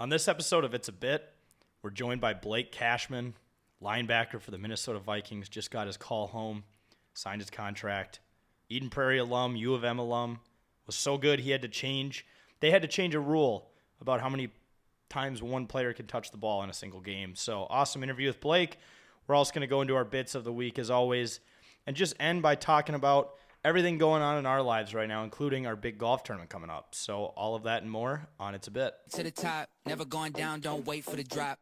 On this episode of It's a Bit, we're joined by Blake Cashman, linebacker for the Minnesota Vikings. Just got his call home, signed his contract. Eden Prairie alum, U of M alum. Was so good he had to change. They had to change a rule about how many times one player can touch the ball in a single game. So awesome interview with Blake. We're also going to go into our bits of the week as always and just end by talking about everything going on in our lives right now, including our big golf tournament coming up. So all of that and more on It's a Bit. To the top, never going down, don't wait for the drop.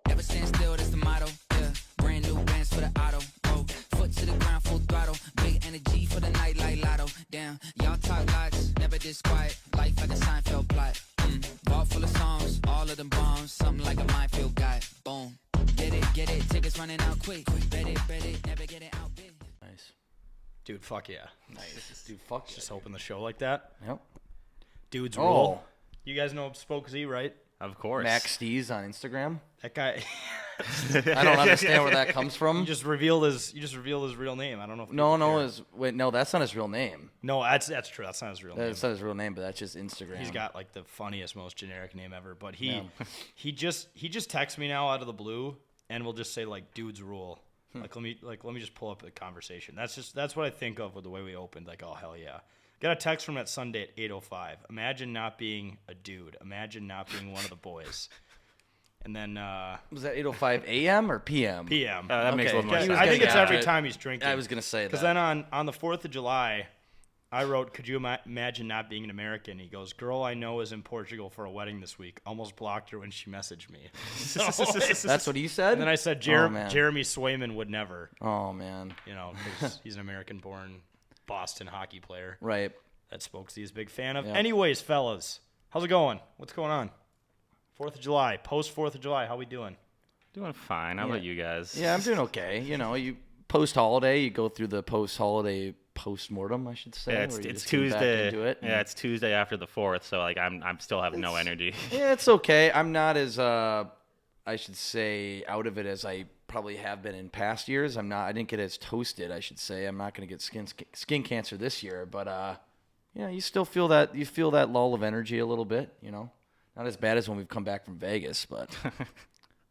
Never stand still, that's the motto. Yeah, brand new bands for the auto. Whoa, foot to the ground, full throttle. Big energy for the night like lotto. Damn, y'all talk lots, never this quiet. Life like a Seinfeld plot. Vault full of songs, all of them bombs. Something like a minefield guy. Boom. Get it, tickets running out quick. Bet it, never get it out big. Nice. Dude, fuck yeah. Nice. Dude, fuck Just open the show like that. Yep. Dude's rule. You guys know Spoke Z, right? Of course. Max Steez on Instagram. That guy. I don't understand where that comes from. You just revealed his real name. I don't know if No, that's not his real name. No, that's true. That's not his real name. That's not his real name, but that's just Instagram. He's got like the funniest, most generic name ever. But he just texts me now out of the blue and will just say like dude's rule. Let me just pull up the conversation. That's what I think of with the way we opened. Like, oh hell yeah. Got a text from that Sunday at 8:05. Imagine not being a dude. Imagine not being one of the boys. And then was that 8:05 a.m. or p.m.? p.m. That makes a little more sense. I think it's every time he's drinking. I was gonna say that because then on the 4th of July, I wrote, "Could you imagine not being an American?" He goes, "Girl I know is in Portugal for a wedding this week. Almost blocked her when she messaged me." That's what he said. And then I said, "Jeremy Swayman would never." Oh man. Because he's an American-born Boston hockey player. Right. That Spokesy is a big fan of. Yep. Anyways, fellas, how's it going? What's going on? 4th of July, post 4th of July, how we doing? Doing fine. How about you guys? Yeah, I'm doing okay. You post-holiday, you go through the post-holiday post-mortem, I should say. Yeah, it's Tuesday. Yeah, it's Tuesday after the 4th, so like I'm still having no energy. Yeah, it's okay. I'm not as I should say out of it as I probably have been in past years. I didn't get as toasted, I should say. I'm not going to get skin cancer this year, but you still feel that lull of energy a little bit, Not as bad as when we've come back from Vegas, but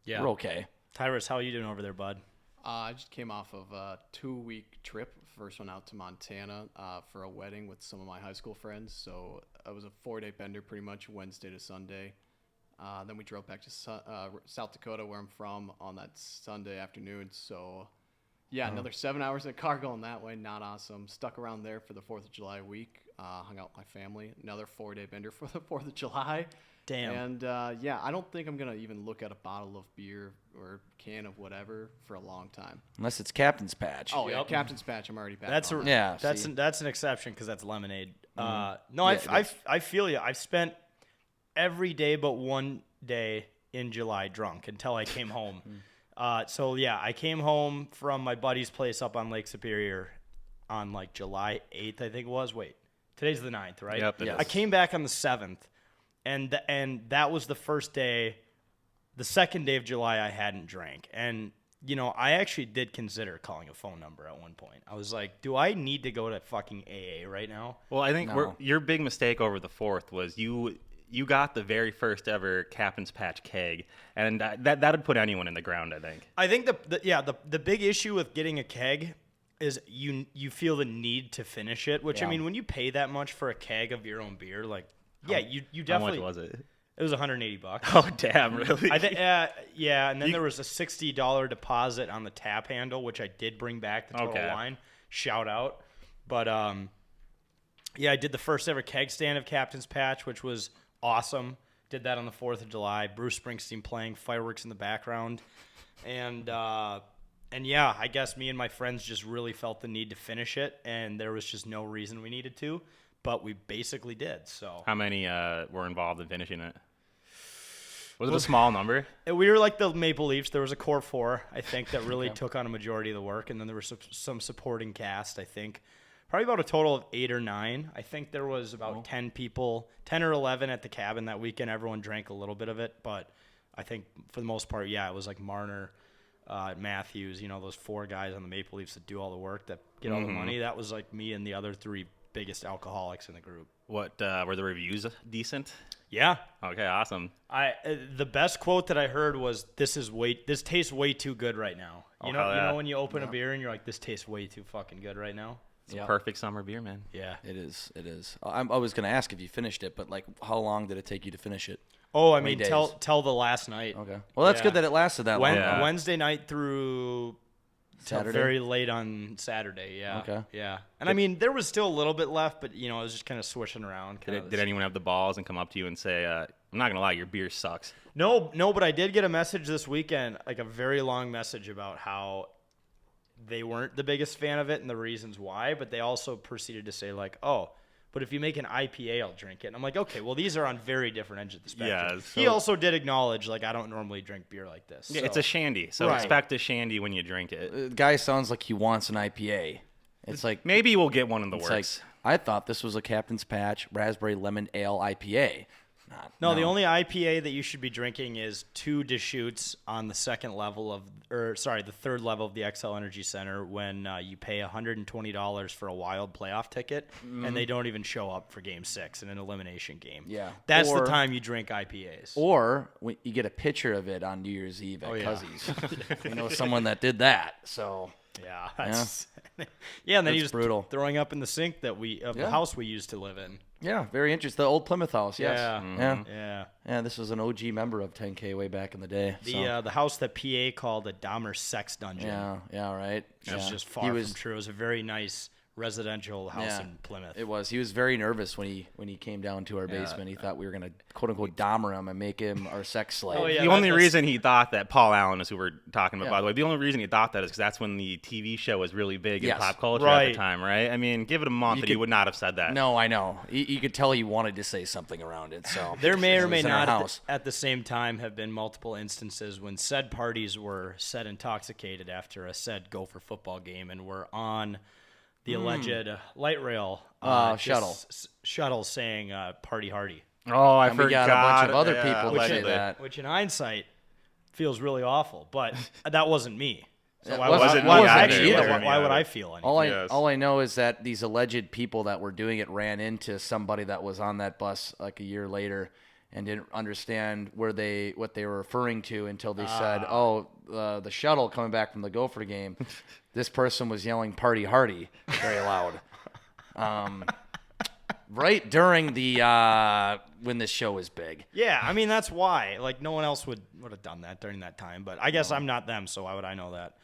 yeah, we're okay. Tyrus, how are you doing over there, bud? I just came off of a 2-week trip. First one out to Montana for a wedding with some of my high school friends. So it was a 4-day bender pretty much, Wednesday to Sunday. Then we drove back to South Dakota, where I'm from, on that Sunday afternoon. So, yeah, another 7 hours in the car going that way. Not awesome. Stuck around there for the 4th of July week. Hung out with my family. Another 4-day bender for the 4th of July. Damn. And, I don't think I'm going to even look at a bottle of beer or can of whatever for a long time. Unless it's Captain's Patch. Oh, yeah, Captain's Patch. I'm already back That's on. That's an exception because that's lemonade. Mm-hmm. No, I feel you. I've spent every day but one day in July drunk until I came home. So, yeah, I came home from my buddy's place up on Lake Superior on, like, July 8th, I think it was. Wait, today's the 9th, right? Yep, it is. I came back on the 7th, and that was the first day. The second day of July, I hadn't drank. And, I actually did consider calling a phone number at one point. I was like, do I need to go to fucking AA right now? Well, I think No. your big mistake over the 4th was you got the very first ever Captain's Patch keg, and that'd put anyone in the ground, I think. I think the big issue with getting a keg is you feel the need to finish it, which, I mean, when you pay that much for a keg of your own beer, like, you definitely. How much was it? It was $180. Oh, damn, really? I think, yeah, and then there was a $60 deposit on the tap handle, which I did bring back the total line. Shout out. But, I did the first ever keg stand of Captain's Patch, which was awesome. Did that on the 4th of July. Bruce Springsteen playing, fireworks in the background. And yeah, I guess me and my friends just really felt the need to finish it, and there was just no reason we needed to, but we basically did. So How many were involved in finishing it? Was it a small number? We were like the Maple Leafs. There was a core 4, I think, that really took on a majority of the work, and then there was some supporting cast, I think. Probably about a total of 8 or 9. I think there was about 10 people, 10 or 11 at the cabin that weekend. Everyone drank a little bit of it, but I think for the most part, it was like Marner, Matthews, those 4 guys on the Maple Leafs that do all the work, that get all the money. That was like me and the other 3 biggest alcoholics in the group. What were the reviews decent? Yeah. Okay, awesome. The best quote that I heard was, "This tastes way too good right now." You know when you open a beer and you're like, "This tastes way too fucking good right now." It's a perfect summer beer, man. Yeah. It is. I was going to ask if you finished it, but like, how long did it take you to finish it? Oh, I many mean, days? tell the last night. Okay. Well, that's good that it lasted that long. Yeah. Wednesday night through till Saturday? very late on Saturday. Yeah. Okay. Yeah. And I mean, there was still a little bit left, but it was just kind of swishing around. Did anyone have the balls and come up to you and say, "I'm not gonna lie, your beer sucks"? No, but I did get a message this weekend, like a very long message about how they weren't the biggest fan of it and the reasons why, but they also proceeded to say like, "Oh, but if you make an IPA, I'll drink it." And I'm like, okay, well, these are on very different ends of the spectrum. Yeah, He also did acknowledge, like, I don't normally drink beer like this. Yeah, so. it's a shandy, so Right. expect a shandy when you drink it. The guy sounds like he wants an IPA. It's like, Maybe we'll get one in the it's works. like, I thought this was a Captain's Patch Raspberry Lemon Ale IPA. No, the only IPA that you should be drinking is 2 Deschutes on the the third level of the XL Energy Center when you pay $120 for a Wild playoff ticket and they don't even show up for Game 6 in an elimination game. Yeah. That's Or- the time you drink IPAs. Or when you get a picture of it on New Year's Eve at Cuzzy's. You know someone that did that. So Yeah, that's yeah, and then he That's was brutal. throwing up in the sink the house we used to live in. yeah, very interesting. The old Plymouth house. Yes. Yeah. Yeah. Yeah. This was an OG member of 10K way back in the day. so. The house that PA called a Dahmer sex dungeon. Yeah, right. Which is Yeah. just far from true. It was a very nice residential house Yeah. in Plymouth. It was. He was very nervous when he came down to our basement. He thought we were gonna quote unquote Dahmer him and make him our sex slave. Oh, yeah. The only that's- reason he thought that, Paul Allen is who we're talking about, Yeah. by the way. The only reason he thought that is because that's when the TV show was really big in Yes. pop culture at Right. the time, right? I mean, give it a month and he would not have said that. No, I know. You could tell he wanted to say something around it. So There may It or may was in our not house. at the same time have been multiple instances when said parties were said intoxicated after a said Gopher football game and were on the alleged light rail shuttle. shuttle saying party hardy, Oh, I And we forgot. got a bunch of other Yeah, people that say allegedly. that. which in hindsight feels really awful, but that wasn't me. So It why wasn't would me I, either. actually, It wasn't me why would either. I feel anything? Yes. All I know is that these alleged people that were doing it ran into somebody that was on that bus like a year later and didn't understand what they were referring to until they said, "Oh, the shuttle coming back from the Gopher game, this person was yelling party hardy very loud." Right during the when this show was big. Yeah, I mean that's why. Like no one else would have done that during that time. But I guess I'm not them, so why would I know that?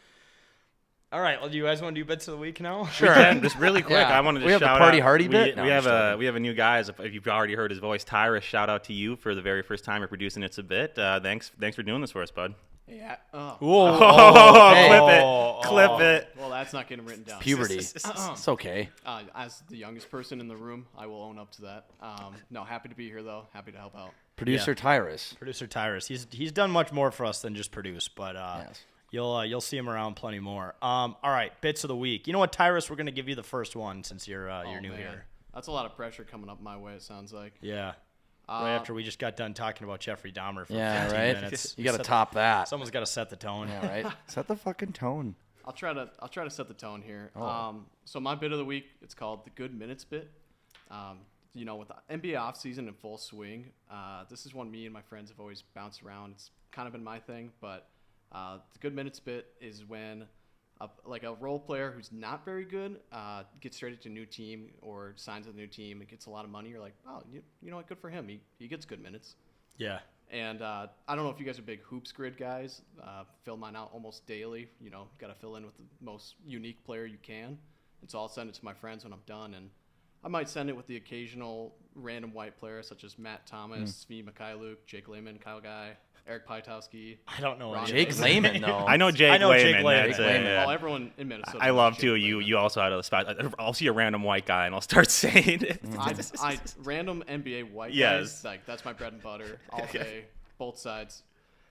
All right. Well, do you guys want to do bits of the week now? Sure. Just really quick, Yeah. I wanted to We have the shout Party out. Hardy bit? No, we I'm have just we have a new guy. If you've already heard his voice, Tyrus. Shout out to you for the very first time you're producing It's a Bit. Thanks for doing this for us, bud. Yeah. Oh. Whoa. Oh, clip it. Well, that's not getting written down. Puberty. It's okay. As the youngest person in the room, I will own up to that. No, happy to be here though. Happy to help out. Producer Tyrus. Producer Tyrus. He's done much more for us than just produce, but Yes. you'll see him around plenty more. All right, bits of the week. You know what, Tyrus? We're gonna give you the first one since you're new Man. here. That's a lot of pressure coming up my way. It sounds like. Yeah. Right after we just got done talking about Jeffrey Dahmer for Yeah, 15 right? minutes. You got to top that. Someone's got to set the tone. Yeah, right? Set the fucking tone. I'll try to set the tone here. Oh. So my bit of the week, it's called the Good Minutes bit. With the NBA offseason in full swing, this is one me and my friends have always bounced around. It's kind of been my thing, but the Good Minutes bit is when a role player who's not very good gets traded to a new team or signs with a new team and gets a lot of money. You're like, oh, you know what? Good for him. He gets good minutes. Yeah. And I don't know if you guys are big hoops grid guys. Fill mine out almost daily. Got to fill in with the most unique player you can. And so I'll send it to my friends when I'm done. And I might send it with the occasional random white player such as Matt Thomas, Svi Mikhailuk, Jake Lehman, Kyle Guy, Eric Paitowski. I don't know. Ron any of Jake those. Lehman, though. I know Jake Jake Lehman. Lehman. That's Jake it, Lehman. yeah. Well, everyone in Minnesota. I knows love Jake too. Lehman. You also had a spot. I'll see a random white guy and I'll start saying it. I random NBA white Yes. guys. That's my bread and butter all day, both sides.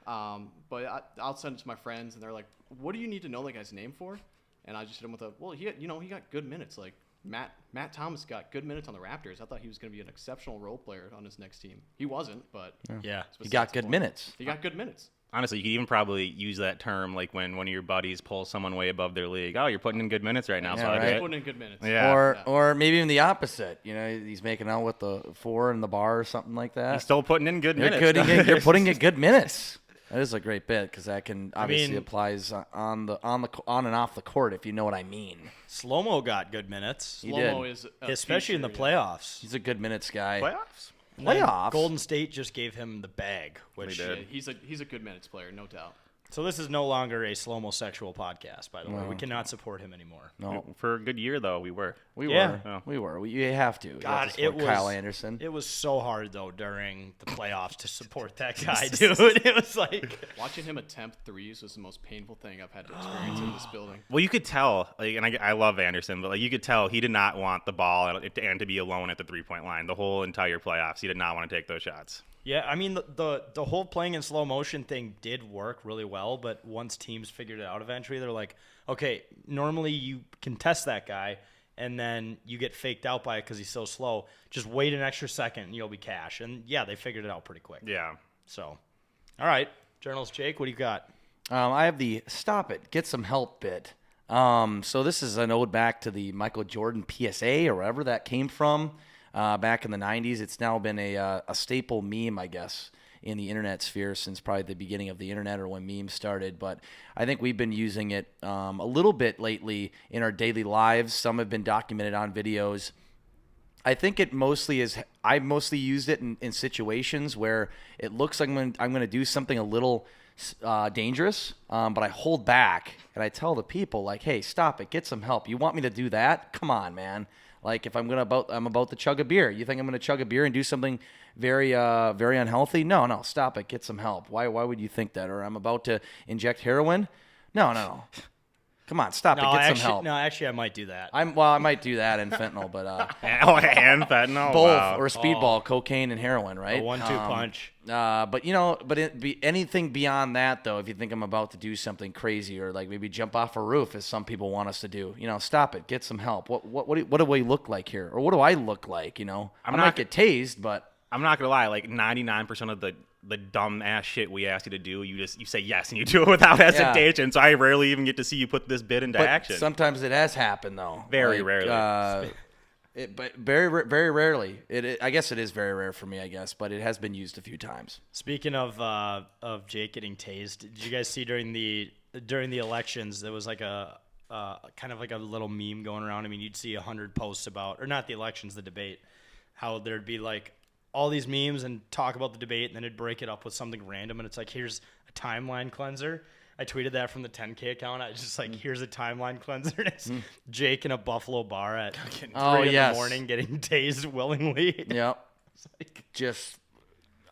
But I'll send it to my friends, and they're like, "What do you need to know that guy's name for?" And I just hit him with he got good minutes. Like Matt Thomas got good minutes on the Raptors. I thought he was going to be an exceptional role player on his next team. He wasn't, but Yeah. He got good minutes. he got good minutes. honestly, you could even probably use that term like when one of your buddies pulls someone way above their league. Oh, you're putting in good minutes right now. Yeah, so right. Putting in good minutes. Yeah. Or maybe even the opposite. He's making out with the 4 in the bar or something like that. He's still putting in good minutes. You're putting in good minutes. That is a great bit because that can obviously applies on and off the court, if you know what I mean. Slow-mo got good minutes, Slow-mo is especially in the playoffs. He's a good minutes guy. Playoffs? And then Playoffs. Golden State just gave him the bag, which They did. Yeah, he's a good minutes player, no doubt. So this is no longer a slow-mo sexual podcast, by the way. We cannot support him anymore. No, For a good year, though, we were. we Yeah. were. Oh. We were. You have to. You have to support Kyle Anderson. It was so hard though during the playoffs to support that guy, dude. It was like Watching him attempt threes was the most painful thing I've had to experience in this building. Well, you could tell, like, and I love Anderson, but like you could tell he did not want the ball and to be alone at the 3-point line the whole entire playoffs. He did not want to take those shots. yeah, I mean the whole playing in slow motion thing did work really well, but once teams figured it out eventually, they're like, okay, normally you can test that guy, and then you get faked out by it because he's so slow. Just wait an extra second, and you'll be cash. And yeah, they figured it out pretty quick. Yeah. So, all right, journalist Jake, what do you got? I have the stop it, get some help bit. So this is an ode back to the Michael Jordan PSA or wherever that came from back in the 90s. It's now been a staple meme, I guess, in the internet sphere since probably the beginning of the internet or when memes started. But I think we've been using it a little bit lately in our daily lives. Some have been documented on videos. I think it mostly is. I mostly used it in situations where it looks like I'm going to do something a little dangerous, but I hold back and I tell the people like, "Hey, stop it! Get some help. You want me to do that? Come on, man! Like if I'm about to chug a beer. You think I'm going to chug a beer and do something very very unhealthy? No, stop it! Get some help. Why would you think that? Or I'm about to inject heroin? No. Come on, stop it! Get some help. No, actually, I might do that. I might do that in fentanyl, but And fentanyl. both Wow. or speedball, cocaine and heroin, right? A 1-2 punch. But anything beyond that, though, if you think I'm about to do something crazy or like maybe jump off a roof, as some people want us to do, stop it, get some help. What do we look like here, or what do I look like? I might get tased, but I'm not gonna lie. Like 99% of the dumb ass shit we ask you to do, you say yes and you do it without hesitation. So I rarely even get to see you put this bit into action. sometimes it has happened though. Very rarely. But very rarely. I guess it is very rare for me, I guess, but it has been used a few times. Speaking of Jake getting tased, did you guys see during the elections there was like a kind of like a little meme going around? I mean, you'd see 100 posts about, or not the elections, the debate, how there'd be like all these memes and talk about the debate, and then it'd break it up with something random, and it's like, here's a timeline cleanser. I tweeted that from the 10K account. I was just like, here's a timeline cleanser. And it's Jake in a Buffalo bar at 3 in the morning getting tased willingly. Yep. Like,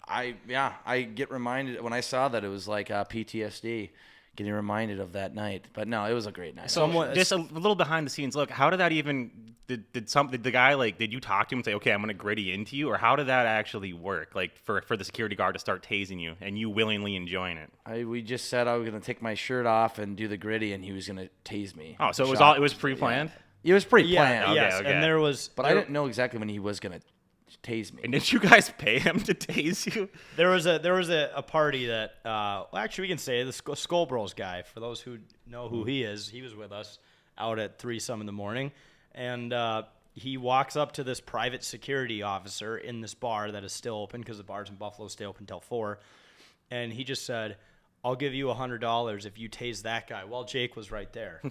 I get reminded when I saw that it was like PTSD, getting reminded of that night. But no, it was a great night. Just a little behind the scenes look. How did that even? Did the guy did you talk to him and say, okay, I'm gonna gritty into you, or how did that actually work? Like for the security guard to start tasing you and you willingly enjoying it? We just said I was gonna take my shirt off and do the gritty, and he was gonna tase me. Oh, so it was pre-planned. Yeah. It was pre-planned. yes, okay. and there was, But I didn't know exactly when he was gonna tase me. And did you guys pay him to tase you? there was a party that actually we can say the Skull Bros guy, for those who know who he is. He was with us out at 3-some in the morning, and he walks up to this private security officer in this bar that is still open because the bars in Buffalo stay open until 4, and he just said, I'll give you $100 if you tase that guy. Well, Jake was right there.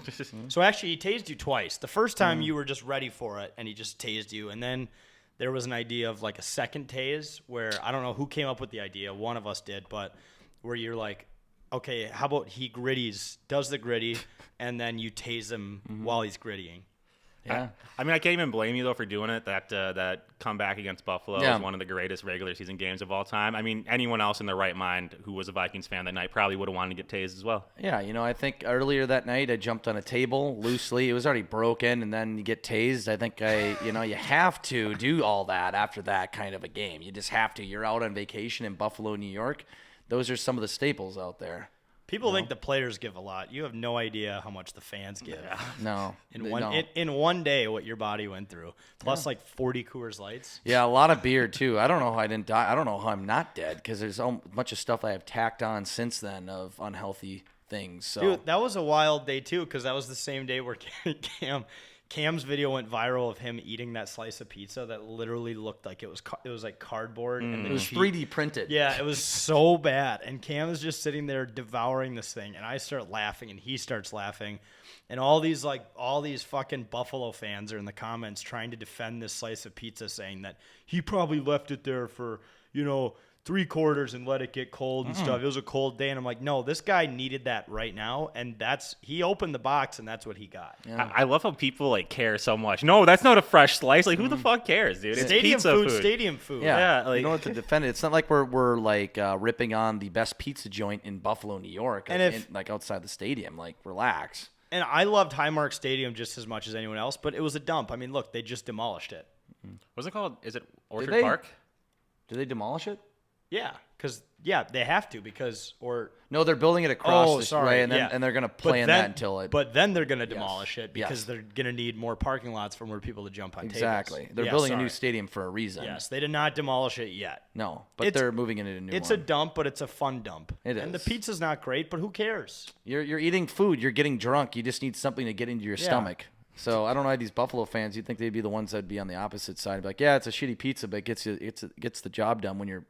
So actually, he tased you twice. The first time you were just ready for it, and he just tased you, and then there was an idea of like a second tase where I don't know who came up with the idea. One of us did, but where you're like, okay, how about he does the gritty, and then you tase him while he's grittying. Yeah. I mean, I can't even blame you though for doing it. That comeback against Buffalo Yeah. is one of the greatest regular season games of all time. I mean, anyone else in their right mind who was a Vikings fan that night probably would have wanted to get tased as well. Yeah, I think earlier that night I jumped on a table loosely. It was already broken, and then you get tased. I think you have to do all that after that kind of a game. You just have to. You're out on vacation in Buffalo, New York. Those are some of the staples out there. People think the players give a lot. You have no idea how much the fans give. No. In one day, what your body went through, plus like 40 Coors Lights. Yeah, a lot of beer too. I don't know how I didn't die. I don't know how I'm not dead because there's a bunch of stuff I have tacked on since then of unhealthy things. So Dude, that was a wild day too, because that was the same day where Cam's video went viral of him eating that slice of pizza that literally looked like it was like cardboard. And it was 3D printed. Yeah, it was so bad. And Cam is just sitting there devouring this thing, and I start laughing, and he starts laughing, and all these fucking Buffalo fans are in the comments trying to defend this slice of pizza, saying that he probably left it there for 3/4 and let it get cold and stuff. It was a cold day, and I'm like, no, this guy needed that right now, and he opened the box, and that's what he got. Yeah. I love how people like care so much. No, that's not a fresh slice. Like, who the fuck cares, dude? It's pizza food. Stadium food. Yeah, like, you know what to defend it. It's not like we're like ripping on the best pizza joint in Buffalo, New York, and like outside the stadium. Like, relax. And I loved Highmark Stadium just as much as anyone else, but it was a dump. I mean, look, they just demolished it. What's it called? Is it Orchard they? Park? Did they demolish it? Yeah, because they have to No, they're building it across way, and yeah. and they're gonna play in that until it. But then they're gonna demolish it because Yes. they're gonna need more parking lots for more people to jump on Exactly. tables. They're Yeah, building a sorry. new stadium for a reason. Yes, they did not demolish it yet. No, but they're moving into a new It's one. a dump, but it's a fun dump. It And the is. pizza's not great, but who cares? You're eating food. You're getting drunk. You just need something to get into your stomach. So I don't know, these Buffalo fans, you'd think they'd be the ones that'd be on the opposite side. Be like, yeah, it's a shitty pizza, but it gets the job done when you're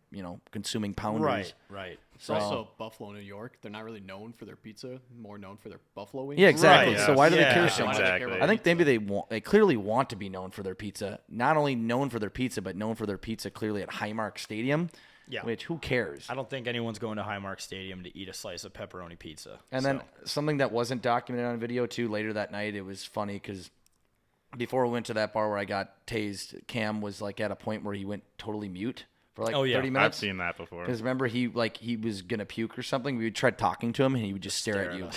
consuming pounders. Right. It's also Buffalo, New York. They're not really known for their pizza, more known for their buffalo wings. Yeah, exactly. Right, So why do they yeah. care so Why much? do they care Exactly. about I think pizza? maybe they clearly want to be known for their pizza. Not only known for their pizza, but known for their pizza clearly at Highmark Stadium. Yeah. Which, who cares? I don't think anyone's going to Highmark Stadium to eat a slice of pepperoni pizza. And then something that wasn't documented on video too. Later that night, it was funny because before we went to that bar where I got tased, Cam was like at a point where he went totally mute for like 30 I've minutes. seen that before. Because remember, he was gonna puke or something. We would try talking to him, and he would just stare at you,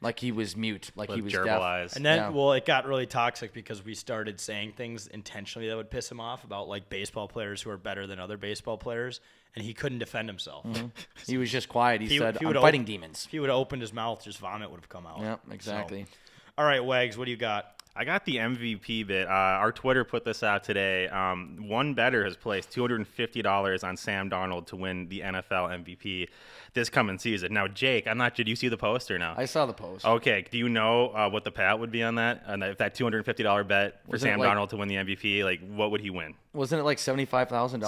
like he was mute, like he With was gerbil deaf. eyes. And then, Yeah. well, it got really toxic because we started saying things intentionally that would piss him off about like baseball players who are better than other baseball players, and he couldn't defend himself. He was just quiet. He said, he "I'm would fighting op- demons." If he would have opened his mouth, just vomit would have come out. Yeah, exactly. So. All right, Wags, what do you got? I got the MVP bit. Our Twitter put this out today. One bettor has placed $250 on Sam Darnold to win the NFL MVP this coming season. Now, Jake, I'm not. Did you see the post or no? I saw the post. Okay. Do you know what the payout would be on that? And if that $250 bet for Wasn't it Sam like- Darnold to win the MVP, like what would he win? Wasn't it like $75,000?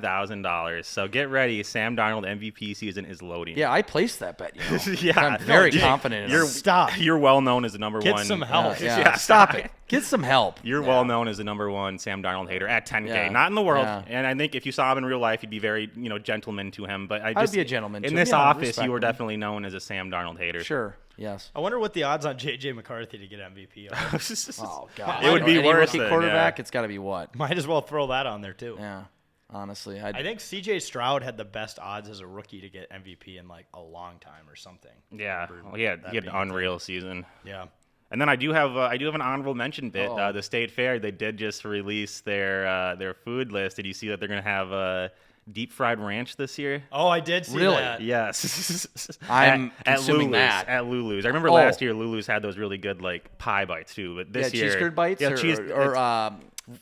$75,000. So get ready. Sam Darnold MVP season is loading. Yeah, I placed that bet. Yeah. I'm very Jake, confident. In You're it. Stop. You're well known as the number Get one. some help. Yeah, stop it. Get some help. You're well known as the number one Sam Darnold hater at 10K, Yeah. not in the world. Yeah. And I think if you saw him in real life, you'd be very, gentleman to him. But I'd just be a gentleman in to this him. Yeah, office. respect You were him. definitely known as a Sam Darnold hater. Sure. Yes. I wonder what the odds on J.J. McCarthy to get MVP are. Oh God. It would be Any worse rookie than, quarterback. yeah. It's got to be what? Might as well throw that on there too. Yeah. Honestly, I think C.J. Stroud had the best odds as a rookie to get MVP in like a long time or something. Yeah, Remember well, yeah, that he had being an a thing. unreal season. Yeah. And then I do have an honorable mention bit. Oh. The State Fair, they did just release their food list. Did you see that they're gonna have deep fried ranch this year? Oh, I did see Really? that. Yes. I'm at consuming Lulu's, that. At Lulu's. I remember Oh. last year Lulu's had those really good like pie bites too, but this year cheese curd bites yeah, or, cheese, cheesecake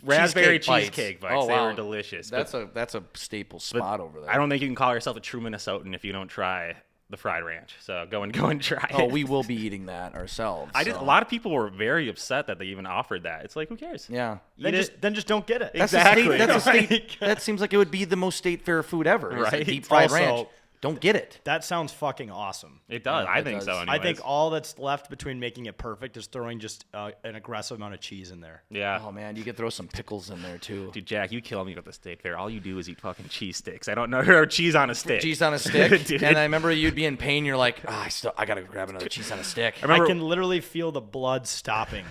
raspberry bites. cheesecake bites. Oh, They wow. were delicious. That's a staple spot over there. I don't think you can call yourself a true Minnesotan if you don't try the fried ranch. So go and try it. Oh, we will be eating that ourselves. A so. lot of people were very upset that they even offered that. It's like, who cares? Yeah. Then just don't get it. That's Exactly. A state, Like- that seems like it would be the most state fair food ever. Is a Right. deep fried Also- ranch. Don't get it. That sounds fucking awesome. It does. Yeah, I it think does. so. I Anyways. think all that's left between making it perfect is throwing just an aggressive amount of cheese in there. Yeah. Oh man, you could throw some pickles in there too. Dude, Jack, you kill me with the State Fair. All you do is eat fucking cheese sticks. I don't know. Or cheese on a stick. Cheese on a stick. Dude. And I remember you'd be in pain. You're like, I gotta grab another cheese on a stick. I remember- I can literally feel the blood stopping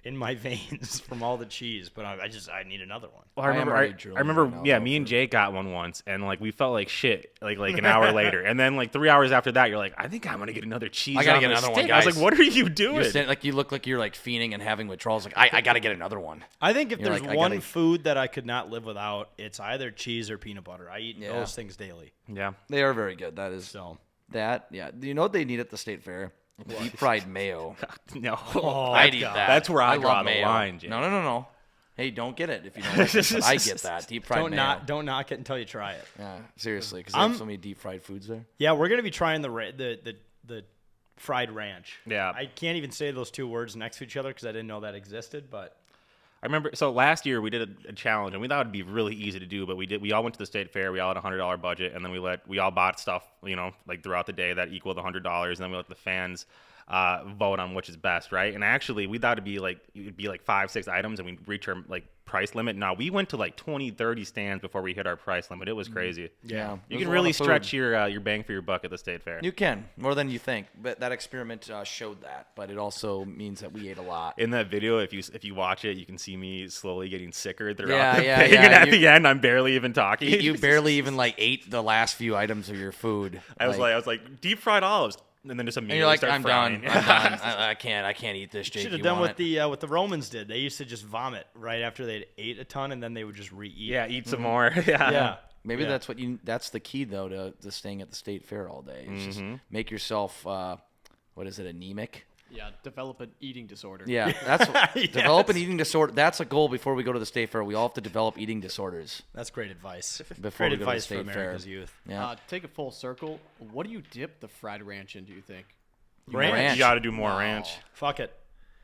in my veins from all the cheese, but I need another one. Well, I I am remember, already I drooling remember, right now, yeah, though, me and for- Jake got one once, and like we felt like shit, like an hour later, and then like 3 hours after that, you're like, I think I'm gonna get another cheese. I gotta on get the another one, stick. I was guys. like, what are you doing? You're sitting, like you look like you're like fiending and having withdrawals. Like I gotta get another one. I think if You're there's like, I one gotta- food that I could not live without, it's either cheese or peanut butter. I eat Yeah. those things daily. Yeah, They are very good. That is So That, yeah. Do you know what they need at the state fair? Deep fried mayo. No, I'd eat that. That's where I draw love the mayo. line, Jake. No. Hey, don't get it if you don't like it. But I get that. Deep fried mayo. Don't knock it until you try it. Yeah, seriously, because they have so many deep fried foods there. Yeah, we're gonna be trying the fried ranch. Yeah. I can't even say those two words next to each other because I didn't know that existed. But I remember. So last year we did a challenge, and we thought it'd be really easy to do, but we did. We all went to the state fair. We all had $100 budget, and then we all bought stuff, like throughout the day that equaled $100, and then we let the fans vote on which is best, right? And actually, we thought it'd be like 5-6 items, and we'd reach our price limit. Now we went to 20-30 stands before we hit our price limit. It was crazy. Yeah, You can really stretch your bang for your buck at the state fair. You can more than you think, but that experiment showed that. But it also means that we ate a lot. In that video, if you watch it, you can see me slowly getting sicker throughout Yeah, the yeah, thing, yeah. and at the end, I'm barely even talking. You barely even ate the last few items of your food. I was like deep fried olives, and then just and immediately you're like, start I'm frying. done. I'm done. I can't eat this. Jake, should have you done want what the Romans did. They used to just vomit right after they'd ate a ton, and then they would just re-eat. Yeah, eat some more. Yeah. Yeah. Maybe Yeah. that's the key though to staying at the state fair all day. Is just make yourself anemic. Yeah, develop an eating disorder. Yeah, that's Yes. develop an eating disorder. That's a goal before we go to the state fair. We all have to develop eating disorders. That's great advice. Before Great we go to the advice for state fair. America's youth. Yeah, Take a full circle. What do you dip the fried ranch in, do you think? Ranch. You got to do more ranch. Fuck it.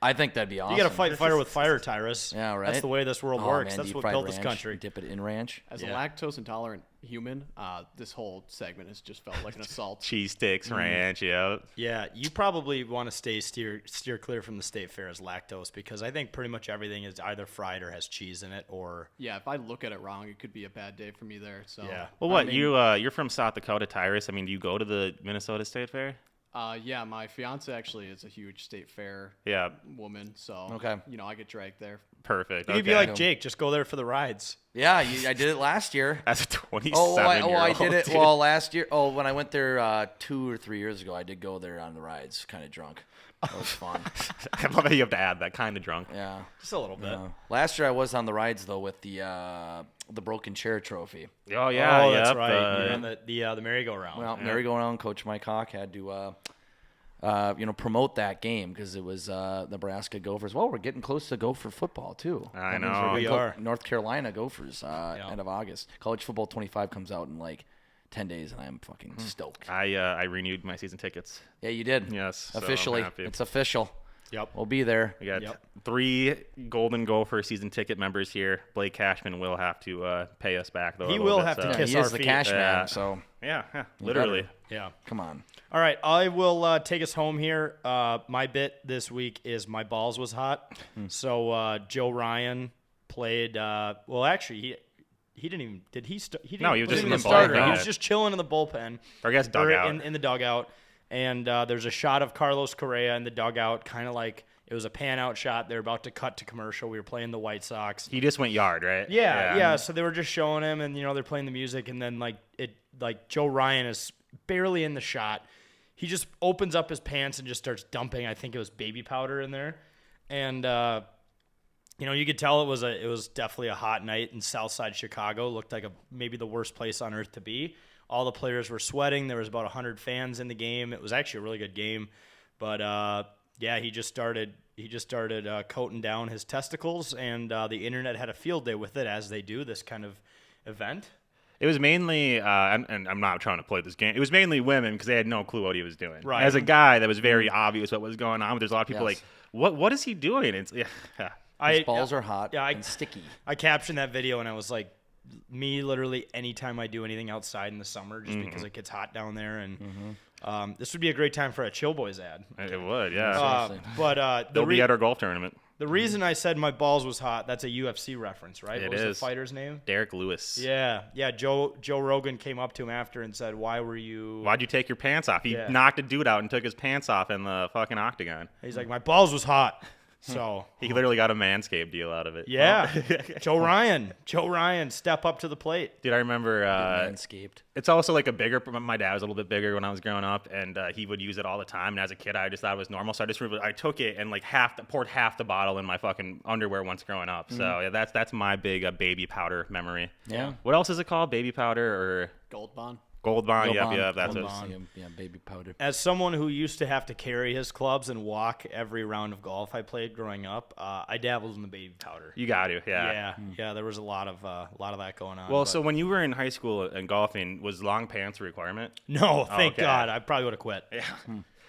I think that'd be awesome. You got to fight fire with fire, Tyrus. Yeah, right. That's the way this world Oh, works. man, That's deep what fried built this ranch, country. Dip it in ranch. As Yeah. a lactose intolerant human, this whole segment has just felt like an assault. Cheese sticks, ranch, yeah. Yeah, you probably want to steer clear from the state fair as lactose because I think pretty much everything is either fried or has cheese in it or Yeah, if I look at it wrong, it could be a bad day for me there. So Yeah. Well, what you're from South Dakota, Tyrus? I mean, do you go to the Minnesota State Fair? yeah, my fiance actually is a huge state fair Yeah, woman, so Okay. I get dragged there. perfect. you'd be like Jake, just go there for the rides. Yeah, I did it last year. as a 27 I did it. Well, last year. Oh, when I went there 2 or 3 years ago, I did go there on the rides, kind of drunk. That was fun. I love how you have to add that kind of drunk. Yeah. Just a little bit. Last year I was on the rides though with the broken chair trophy. Oh yeah, Oh, that's yep, right. You're on the merry-go-round. Well, merry-go-round. Coach Mike Hawk had to promote that game because it was Nebraska Gophers. Well, we're getting close to Gopher football too. I That means know. we're We gonna are. North Carolina Gophers end of August. College Football 25 comes out in 10 days, and I am fucking stoked. I renewed my season tickets. Yeah, you did. Yes, so I'm officially, happy. it's official. Yep. We'll be there. We got Yep. 3 Golden Gopher season ticket members here. Blake Cashman will have to pay us back though. He a little will bit, have to so- Yeah, kiss he our is the feet. cash man, Yeah. so Yeah, literally. Yeah. come on. All right, I will take us home here. My bit this week is my balls was hot. So Joe Ryan played. Well, actually, he didn't even. Did he? He didn't, No, he was just wasn't in even the starter. bullpen. He was just chilling in the bullpen. Or I guess Or dugout. in the dugout. And there's a shot of Carlos Correa in the dugout, kind of like it was a pan out shot. They're about to cut to commercial. We were playing the White Sox. He just went yard, right? Yeah. So they were just showing him, and they're playing the music, and then Joe Ryan is barely in the shot. He just opens up his pants and just starts dumping. I think it was baby powder in there, and you could tell it was definitely a hot night in Southside Chicago. Looked like maybe the worst place on earth to be. All the players were sweating. There was about 100 fans in the game. It was actually a really good game, but he just started coating down his testicles, and the internet had a field day with it, as they do this kind of event. It was mainly, and I'm not trying to play this game. It was mainly women because they had no clue what he was doing. Right. As a guy, that was very obvious what was going on. But there's a lot of people Yes. what is he doing? It's His balls are hot yeah, and sticky. I captioned that video, and I was like, me literally anytime I do anything outside in the summer, just because it gets hot down there, and this would be a great time for a Chill Boys ad. It would, yeah. Seriously. But They'll be at our golf tournament. the reason I said my balls was hot, that's a UFC reference, right? It What was the is. fighter's name? Derek Lewis. Yeah. Joe Rogan came up to him after and said, "Why'd you take your pants off?" He Yeah. knocked a dude out and took his pants off in the fucking octagon. He's like, my balls was hot. So He literally got a Manscaped deal out of it. yeah, Joe Ryan, step up to the plate. Dude, I remember Manscaped. it's also like a bigger. My dad was a little bit bigger when I was growing up, and he would use it all the time. And as a kid, I just thought it was normal. So I took it and poured half the bottle in my fucking underwear once growing up. So yeah, that's my big baby powder memory. Yeah. What else is it called? Baby powder or Gold Bond. Gold Bond, Gold yep, that's Gold what. Bond, yeah, baby powder. As someone who used to have to carry his clubs and walk every round of golf I played growing up, I dabbled in the baby powder. You got to, yeah. Yeah, there was a lot of that going on. Well, but- so when you were in high school and golfing, was long pants a requirement? No, thank okay. God. I probably would have quit. Yeah.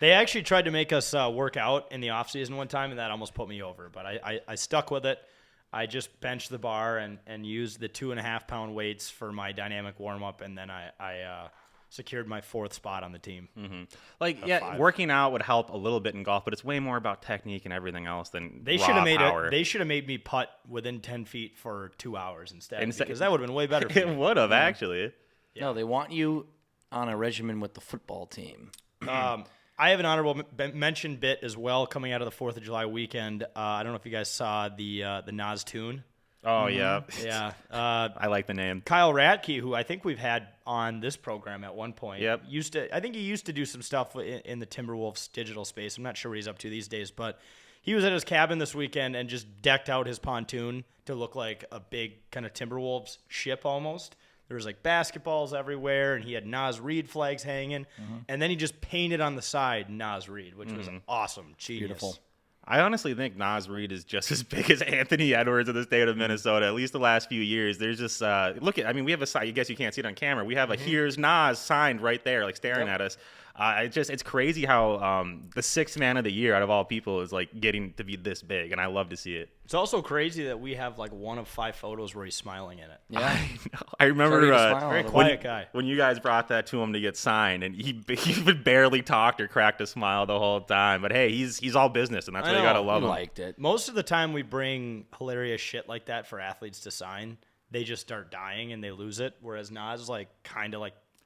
They actually tried to make us work out in the off season one time, and that almost put me over. But I stuck with it. I just benched the bar and used the 2.5 pound weights for my dynamic warm up, and then I secured my 4th spot on the team. Like, A 5. working out would help a little bit in golf, but it's way more about technique and everything else than They raw should have made power. it. They should have made me putt within 10 feet for 2 hours instead, Instead- because that would have been way better. For It me. would have, actually. No, they want you on a regimen with the football team. I have an honorable mention bit as well coming out of the 4th of July weekend. I don't know if you guys saw the Nas tune. Oh, yeah. Yeah. I like the name. Kyle Radke, who I think we've had on this program at one point, Yep. I think he used to do some stuff in the Timberwolves digital space. I'm not sure what he's up to these days, but he was at his cabin this weekend and just decked out his pontoon to look like a big kind of Timberwolves ship almost. There was like basketballs everywhere, and he had Nas Reed flags hanging, and then he just painted on the side Nas Reed, which was awesome, genius. Beautiful. I honestly think Nas Reed is just as big as Anthony Edwards in the state of Minnesota, at least the last few years. There's just, we have a sign. I guess you can't see it on camera. We have a Here's Nas signed right there, like staring at us. It's crazy how the 6th man of the year out of all people is like getting to be this big, and I love to see it. It's also crazy that we have like 1 of 5 photos where he's smiling in it. Yeah. I remember Sorry to smile. Very When- quiet guy. when you guys brought that to him to get signed, and he would barely talked or cracked a smile the whole time. But hey, he's all business, and that's I why you gotta know. love You him. liked it. Most of the time we bring hilarious shit like that for athletes to sign, they just start dying and they lose it. Whereas Nas was like,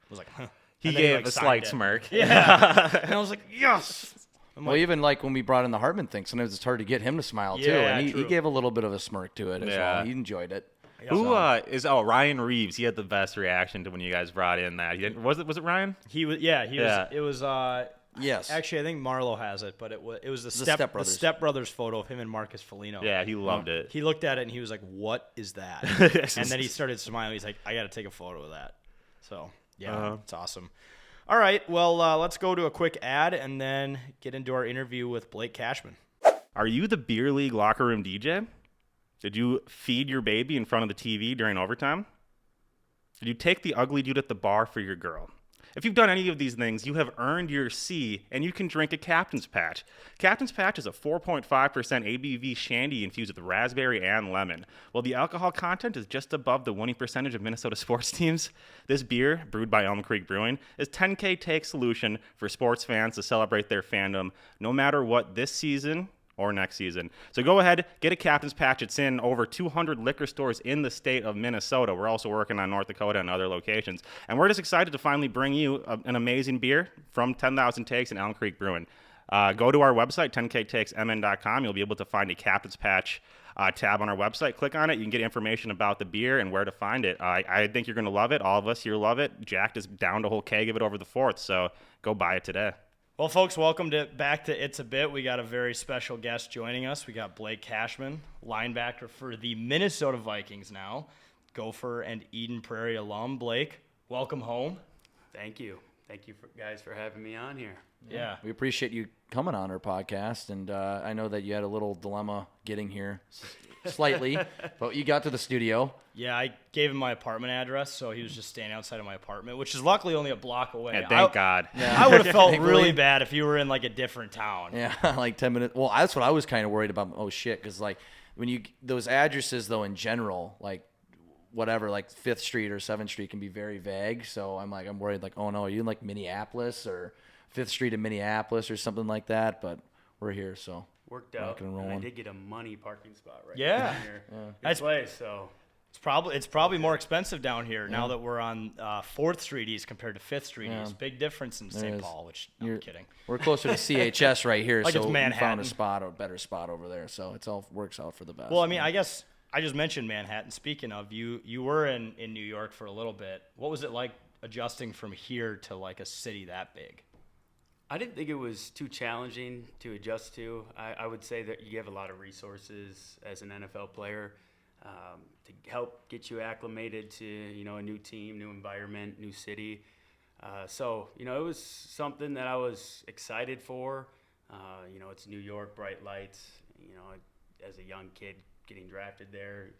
was like, huh. He And then gave like, a signed slight it. smirk. Yeah. And I was like, yes. I'm Well, like, even like when we brought in the Hartman thing, sometimes it's hard to get him to smile too. Yeah, And he true. gave a little bit of a smirk to it as Yeah. well. He enjoyed it. Who is Ryan Reeves? He had the best reaction to when you guys brought in that. He didn't, was it Ryan? he was, yeah, he Yeah. was, it was, Yes. actually, I think Marlo has it, but it was the Step Brothers. Step Brothers photo of him and Marcus Foligno. Yeah, he loved it. He looked at it and he was like, what is that? Yes. And then he started smiling. He's like, I got to take a photo of that. So, yeah, Uh-huh. it's awesome. All right, well, let's go to a quick ad and then get into our interview with Blake Cashman. Are you the beer league locker room DJ? Did you feed your baby in front of the TV during overtime? Did you take the ugly dude at the bar for your girl? If you've done any of these things, you have earned your C, and you can drink a Captain's Patch. Captain's Patch is a 4.5% ABV shandy infused with raspberry and lemon. While the alcohol content is just above the winning percentage of Minnesota sports teams, this beer, brewed by Elm Creek Brewing, is 10K take solution for sports fans to celebrate their fandom, no matter what this season or next season. So go ahead, get a Captain's Patch. It's in over 200 liquor stores in the state of Minnesota. We're also working on North Dakota and other locations. And we're just excited to finally bring you an amazing beer from 10,000 Takes and Elm Creek Brewing. Go to our website, 10ktakesmn.com. You'll be able to find a Captain's Patch tab on our website. Click on it. You can get information about the beer and where to find it. I think you're going to love it. All of us here love it. Jack is down to a whole keg of it over the 4th, so go buy it today. Well, folks, welcome back to It's a Bit. We got a very special guest joining us. We got Blake Cashman, linebacker for the Minnesota Vikings now, Gopher and Eden Prairie alum. Blake, welcome home. Thank you. Thank you guys for having me on here. Yeah. We appreciate you coming on our podcast, and I know that you had a little dilemma getting here slightly, but you got to the studio. Yeah, I gave him my apartment address, so he was just standing outside of my apartment, which is luckily only a block away. Yeah, thank God. I would have felt Thankfully. really bad if you were in like a different town. Yeah, like 10 minutes. Well, that's what I was kind of worried about. Oh, shit, because like when you those addresses, though, in general, like whatever, like 5th Street or 7th Street can be very vague. So I'm worried, like, oh, no, are you in like Minneapolis or 5th Street in Minneapolis or something like that? But we're here, so. Worked Rock out. and And I rolling. did get a money parking spot right Yeah. down here. Good That's- place, so It's probably more expensive down here now that we're on 4th Street East compared to 5th Street Yeah. East. Big difference in There St. is. Paul, which I'm You're- kidding. We're closer to CHS right here, Like so it's we found Manhattan. a spot, a better spot over there. So it's all works out for the best. Well, I mean, I guess I just mentioned Manhattan. Speaking of, you were in New York for a little bit. What was it like adjusting from here to like a city that big? I didn't think it was too challenging to adjust to. I would say that you have a lot of resources as an NFL player to help get you acclimated to a new team, new environment, new city. So, it was something that I was excited for. It's New York, bright lights. As a young kid getting drafted there,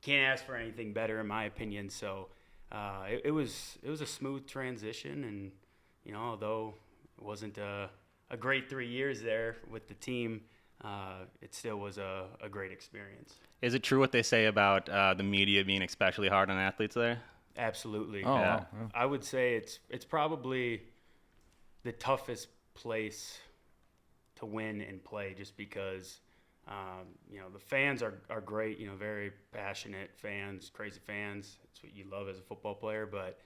can't ask for anything better in my opinion. So it was a smooth transition, and although it wasn't a great 3 years there with the team, it still was a great experience. Is it true what they say about the media being especially hard on athletes there? Absolutely. Oh, wow. I would say it's probably the toughest place to win and play, just because the fans are great, very passionate fans, crazy fans. It's what you love as a football player, but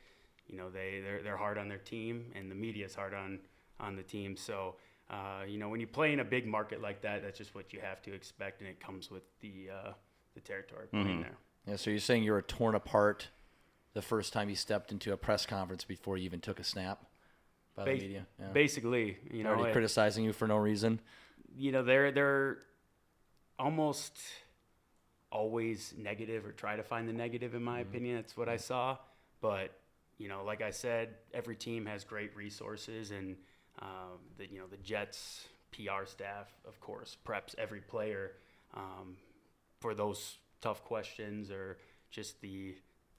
they're hard on their team, and the media is hard on the team. So when you play in a big market like that, that's just what you have to expect, and it comes with the territory playing there. Yeah, so you're saying you were torn apart the first time you stepped into a press conference before you even took a snap by the media? Yeah. Basically, Already criticizing you for no reason? They're almost always negative, or try to find the negative, in my opinion. That's what I saw. But, like I said, every team has great resources, and the Jets PR staff, of course, preps every player for those tough questions, or just the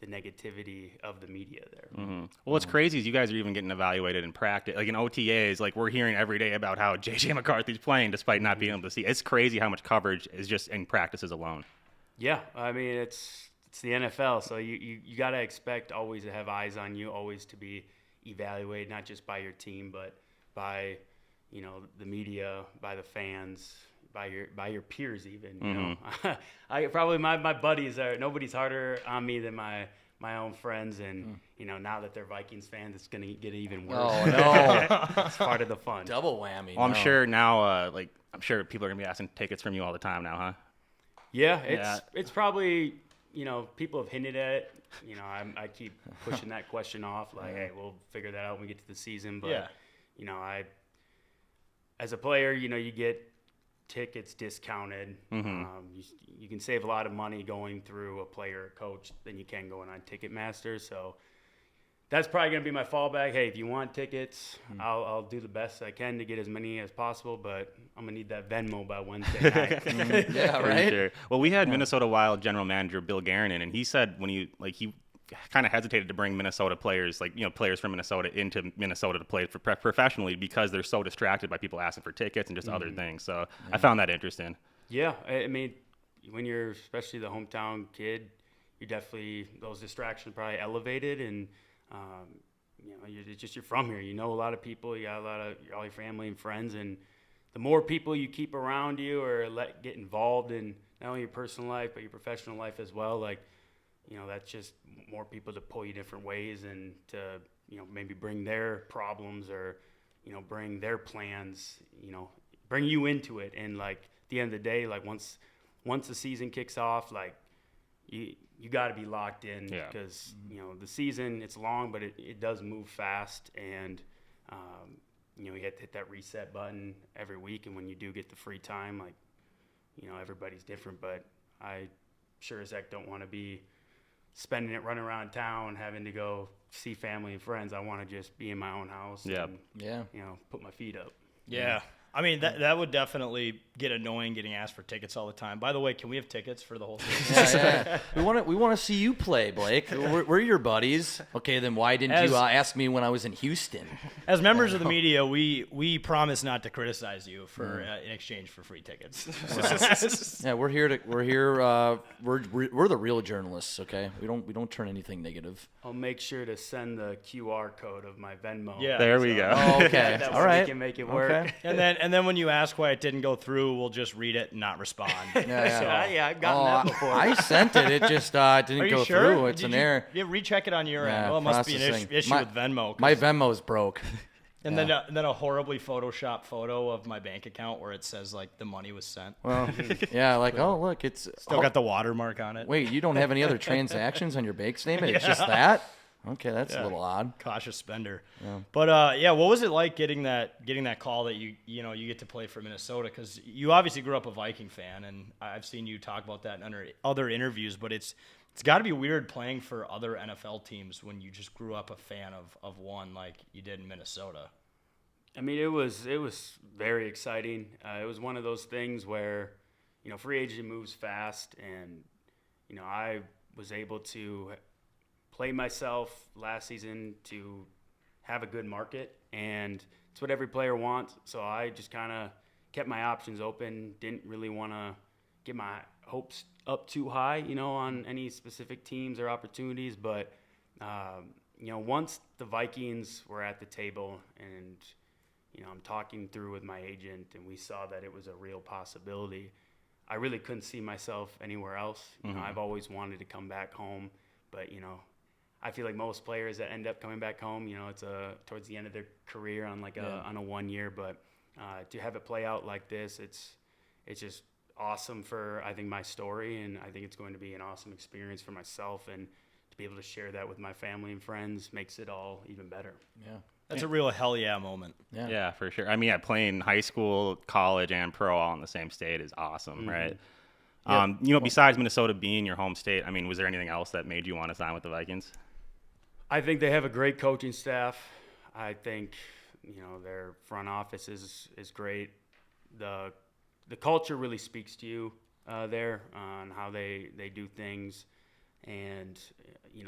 negativity of the media there. Well, what's crazy is you guys are even getting evaluated in practice. Like in OTAs, like we're hearing every day about how J.J. McCarthy's playing despite not being able to see. It's crazy how much coverage is just in practices alone. Yeah, it's the NFL, so you got to expect always to have eyes on you, always to be evaluated, not just by your team, but by the media, by the fans, by your peers even. I probably my buddies are, nobody's harder on me than my own friends, and now that they're Vikings fans, it's gonna get even worse. Oh no. It's part of the fun. Double whammy. Well, I'm sure now, I'm sure people are gonna be asking tickets from you all the time now, huh? Yeah, it's probably, people have hinted at it. I keep pushing that question off, like, hey, we'll figure that out when we get to the season. But as a player, you get tickets discounted. You can save a lot of money going through a player or coach than you can going on Ticketmaster. So that's probably going to be my fallback. Hey, if you want tickets, I'll do the best I can to get as many as possible, but I'm going to need that Venmo by Wednesday night. Yeah, right? Sure. Well, we had Minnesota Wild general manager Bill Guerin in, and he said when he kind of hesitated to bring Minnesota players, players from Minnesota into Minnesota to play for professionally, because they're so distracted by people asking for tickets and just other things. So I found that interesting. Yeah, when you're especially the hometown kid, you're definitely, those distractions are probably elevated, and you're from here. You know a lot of people. You got all your family and friends, and the more people you keep around you or get involved in not only your personal life but your professional life as well, that's just more people to pull you different ways, and to maybe bring their problems, or bring their plans, bring you into it. And at the end of the day, once the season kicks off, you got to be locked in, because the season, it's long, but it does move fast, and you have to hit that reset button every week. And when you do get the free time, everybody's different, but I sure as heck don't want to be spending it running around town, having to go see family and friends. I want to just be in my own house and put my feet up. Yeah. That would definitely get annoying, getting asked for tickets all the time. By the way, can we have tickets for the whole season? Yeah. We want to see you play, Blake. We're your buddies. Okay, then why didn't you ask me when I was in Houston? As members of the media, we promise not to criticize you for in exchange for free tickets. Yeah, we're here. We're the real journalists. Okay, we don't turn anything negative. I'll make sure to send the QR code of my Venmo. Yeah, there we go. Oh, okay, that all way right. we can make it work. Okay. And then when you ask why it didn't go through, we'll just read it and not respond. Yeah, I've gotten that before. I sent it. It just didn't Are you go sure? through. It's Did an you, error. Yeah, recheck it on your Yeah, end. Well, it must be an processing. issue with Venmo. 'Cause- My Venmo's broke. And then a horribly photoshopped photo of my bank account where it says the money was sent. Well, yeah, oh look, it's Still got the watermark on it. Wait, you don't have any other transactions on your bank statement? It's just that? Okay, that's a little odd. Cautious spender. Yeah. But what was it like getting that call that you get to play for Minnesota? Because you obviously grew up a Viking fan, and I've seen you talk about that in other interviews. But it's It's got to be weird playing for other NFL teams when you just grew up a fan of one like you did in Minnesota. I mean, it was very exciting. It was one of those things where, free agency moves fast, and I was able to play myself last season to have a good market, and it's what every player wants. So I just kind of kept my options open. Didn't really want to get my hopes up too high, on any specific teams or opportunities. But once the Vikings were at the table, and I'm talking through with my agent, and we saw that it was a real possibility, I really couldn't see myself anywhere else. I've always wanted to come back home, but I feel like most players that end up coming back home, it's towards the end of their career on on a 1 year. But to have it play out like this, it's just awesome for, I think, my story, and I think it's going to be an awesome experience for myself, and to be able to share that with my family and friends makes it all even better. Yeah. That's a real hell yeah moment. Yeah, for sure. I mean, playing high school, college, and pro all in the same state is awesome, right? Besides Minnesota being your home state, I mean, was there anything else that made you want to sign with the Vikings? I think they have a great coaching staff. I think, their front office is great. The culture really speaks to you there on how they do things, and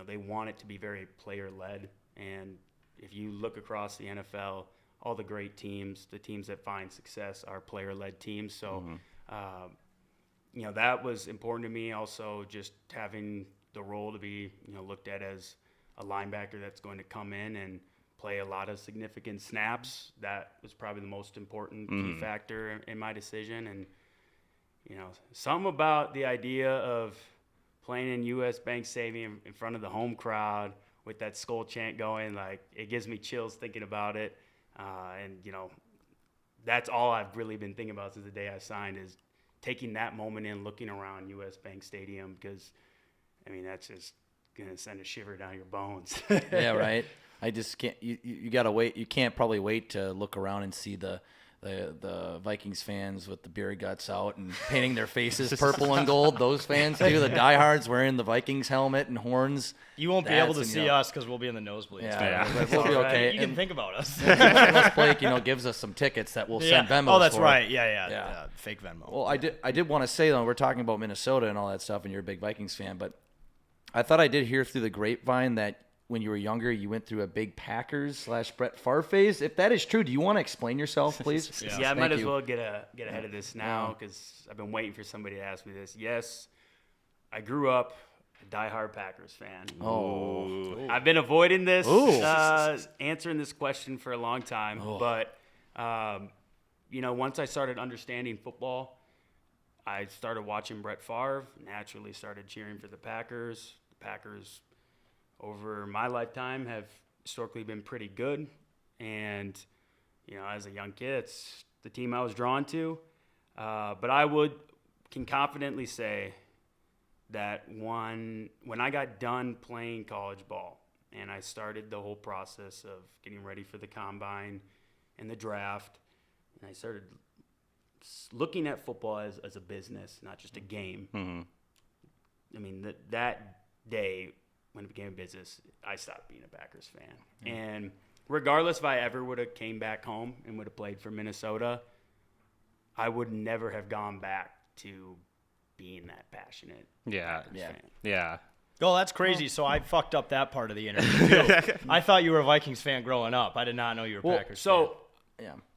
they want it to be very player-led. And if you look across the NFL, all the great teams, the teams that find success, are player-led teams. So, that was important to me. Also, just having the role to be looked at as a linebacker that's going to come in and play a lot of significant snaps. That was probably the most important key factor in my decision. And, something about the idea of playing in U.S. Bank Stadium in front of the home crowd with that skull chant going, like, it gives me chills thinking about it. And, that's all I've really been thinking about since the day I signed, is taking that moment in, looking around U.S. Bank Stadium, because, I mean, that's just going to send a shiver down your bones. Yeah, right. I just can't. You got to wait. You can't probably wait to look around and see the Vikings fans with the beer guts out and painting their faces purple and gold. Those fans too. The diehards wearing the Vikings helmet and horns. You won't be able to see us because we'll be in the nosebleeds. Yeah, we'll be okay. You can think about us. Unless Blake, gives us some tickets that we'll send Venmos. Oh, that's for. right. Yeah. Fake Venmo. Well, I did want to say though, we're talking about Minnesota and all that stuff, and you're a big Vikings fan, but I thought I did hear through the grapevine that when you were younger, you went through a big Packers/Brett Favre phase. If that is true, do you want to explain yourself, please? I might as well get ahead of this now, because I've been waiting for somebody to ask me this. Yes, I grew up a diehard Packers fan. Oh. I've been avoiding this, answering this question for a long time. But, once I started understanding football, I started watching Brett Favre, naturally started cheering for the Packers. The Packers, over my lifetime, have historically been pretty good. And, as a young kid, it's the team I was drawn to. But I can confidently say that when I got done playing college ball and I started the whole process of getting ready for the combine and the draft, and I started looking at football as a business, not just a game. I mean, that day when it became a business, I stopped being a Packers fan. And regardless if I ever would have came back home and would have played for Minnesota, I would never have gone back to being that passionate Packers fan. Yeah. Oh, that's crazy. So I fucked up that part of the interview, too. I thought you were a Vikings fan growing up. I did not know you were a Packers fan.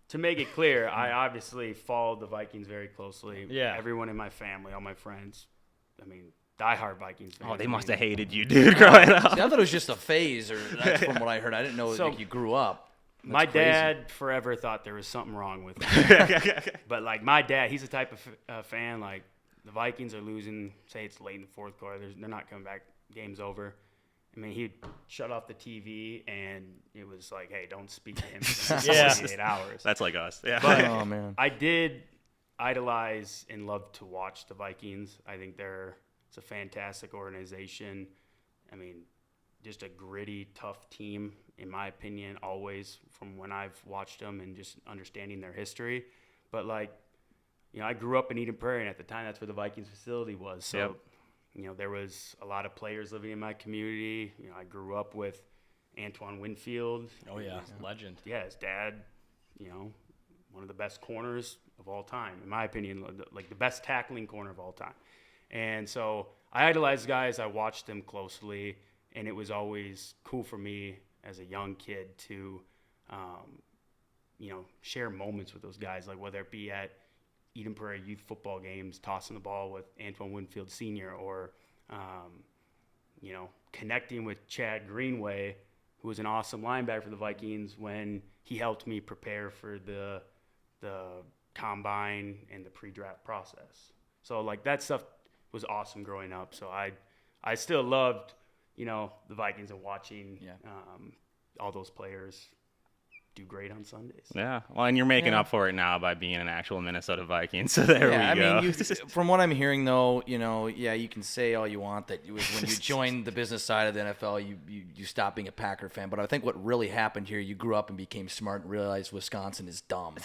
To make it clear, I obviously followed the Vikings very closely. Yeah. Everyone in my family, all my friends, diehard Vikings fans. Oh, they must have hated you, dude, growing up. See, I thought it was just a phase, or that's from what I heard. I didn't know you grew up. My dad forever thought there was something wrong with me. But, my dad, he's the type of fan, the Vikings are losing, say it's late in the fourth quarter, they're not coming back, game's over. He'd shut off the TV, and it was like, hey, don't speak to him for the next 48 hours. That's like us. Yeah. But oh, man. I did idolize and love to watch the Vikings. I think it's a fantastic organization. Just a gritty, tough team, in my opinion, always, from when I've watched them and just understanding their history. But, I grew up in Eden Prairie, and at the time, that's where the Vikings facility was. So there was a lot of players living in my community. I grew up with Antoine Winfield. Oh, yeah. Legend. Yeah, his dad, one of the best corners of all time, in my opinion, like the best tackling corner of all time. And so I idolized guys. I watched them closely, and it was always cool for me as a young kid to, share moments with those guys, like whether it be at Eden Prairie youth football games, tossing the ball with Antoine Winfield Sr., or, connecting with Chad Greenway, who was an awesome linebacker for the Vikings, when he helped me prepare for the combine and the pre-draft process. So, like, that stuff was awesome growing up. So I still loved, the Vikings and watching all those players do great on Sundays. Yeah. Well, and you're making up for it now by being an actual Minnesota Viking. So there we go. I mean, from what I'm hearing, though, you can say all you want that when you joined the business side of the NFL, you stopped being a Packer fan. But I think what really happened here, you grew up and became smart and realized Wisconsin is dumb.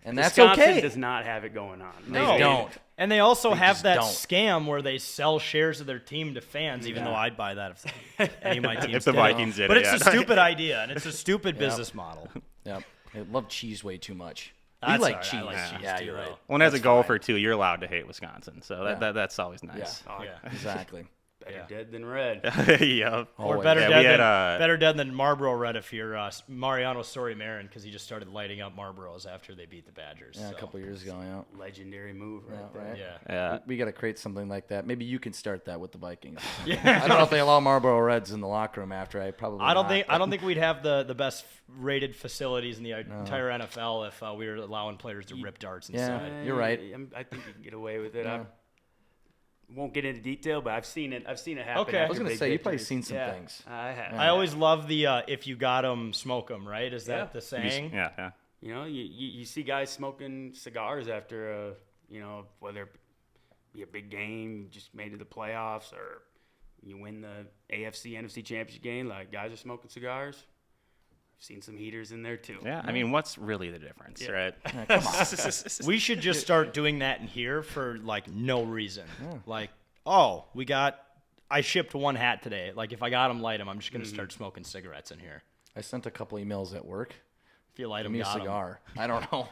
And that's Wisconsin okay. does not have it going on. No. They don't. And they also have just that don't. scam where they sell shares of their team to fans, even though I'd buy that if any of my teams If the did. Vikings did But it, it's a stupid idea, and it's a stupid business model. Yep. I love cheese way too much. That's we like all right. cheese. I like cheese Yeah, too, you're right. though. Well, and as a That's golfer, fine. too, you're allowed to hate Wisconsin. So that's always nice. Oh, Yeah. Exactly. better dead than red. Yeah. Or Always. better, Yeah, dead we had, than, better dead than Marlboro Red if you're Mariano Story Marin, because he just started lighting up Marlboros after they beat the Badgers. Yeah, so. a couple years ago, yeah. Legendary move right there. Right? Yeah. Yeah. We got to create something like that. Maybe you can start that with the Vikings. I don't know if they allow Marlboro Reds in the locker room after. I don't think we'd have the best rated facilities in the entire NFL if we were allowing players to rip darts inside. You're right. I think you can get away with it. I won't get into detail, but I've seen it happen. Okay. I after was gonna big say you've probably victories. seen some Yeah, things. I have. I always love the if you got 'em, smoke 'em, right? Is that the saying? Yeah. You see guys smoking cigars after whether it be a big game, you just made it to the playoffs, or you win the AFC, NFC championship game. Like, guys are smoking cigars. I've seen some heaters in there too. Yeah. I mean, what's really the difference, right? Come on. We should just start doing that in here for like no reason. Like, oh, I shipped one hat today. Like, if I got them, light them. I'm just gonna start smoking cigarettes in here. I sent a couple emails at work. If you light Give them, me a got 'em. cigar. I don't know.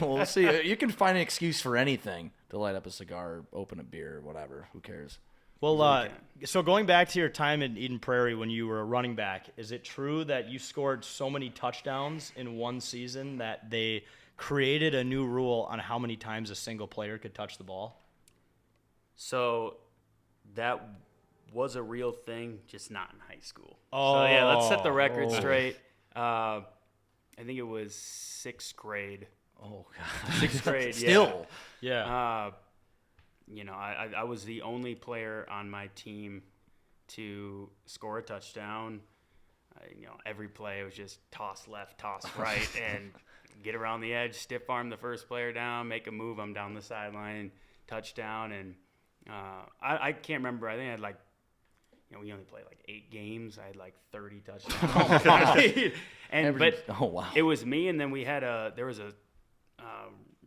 Well, we'll see. You can find an excuse for anything to light up a cigar, open a beer, whatever. Who cares? Well, so going back to your time in Eden Prairie when you were a running back, is it true that you scored so many touchdowns in one season that they created a new rule on how many times a single player could touch the ball? So that was a real thing, just not in high school. Oh. So yeah, let's set the record straight. I think it was sixth grade. Oh God. Sixth grade. Still. Yeah. I was the only player on my team to score a touchdown. Every play was just toss left, toss right, and get around the edge, stiff arm the first player down, make a move. I'm down the sideline, touchdown, and I can't remember. I think I had we only played 8 games. I had 30 touchdowns. Oh wow. It was me, and then there was a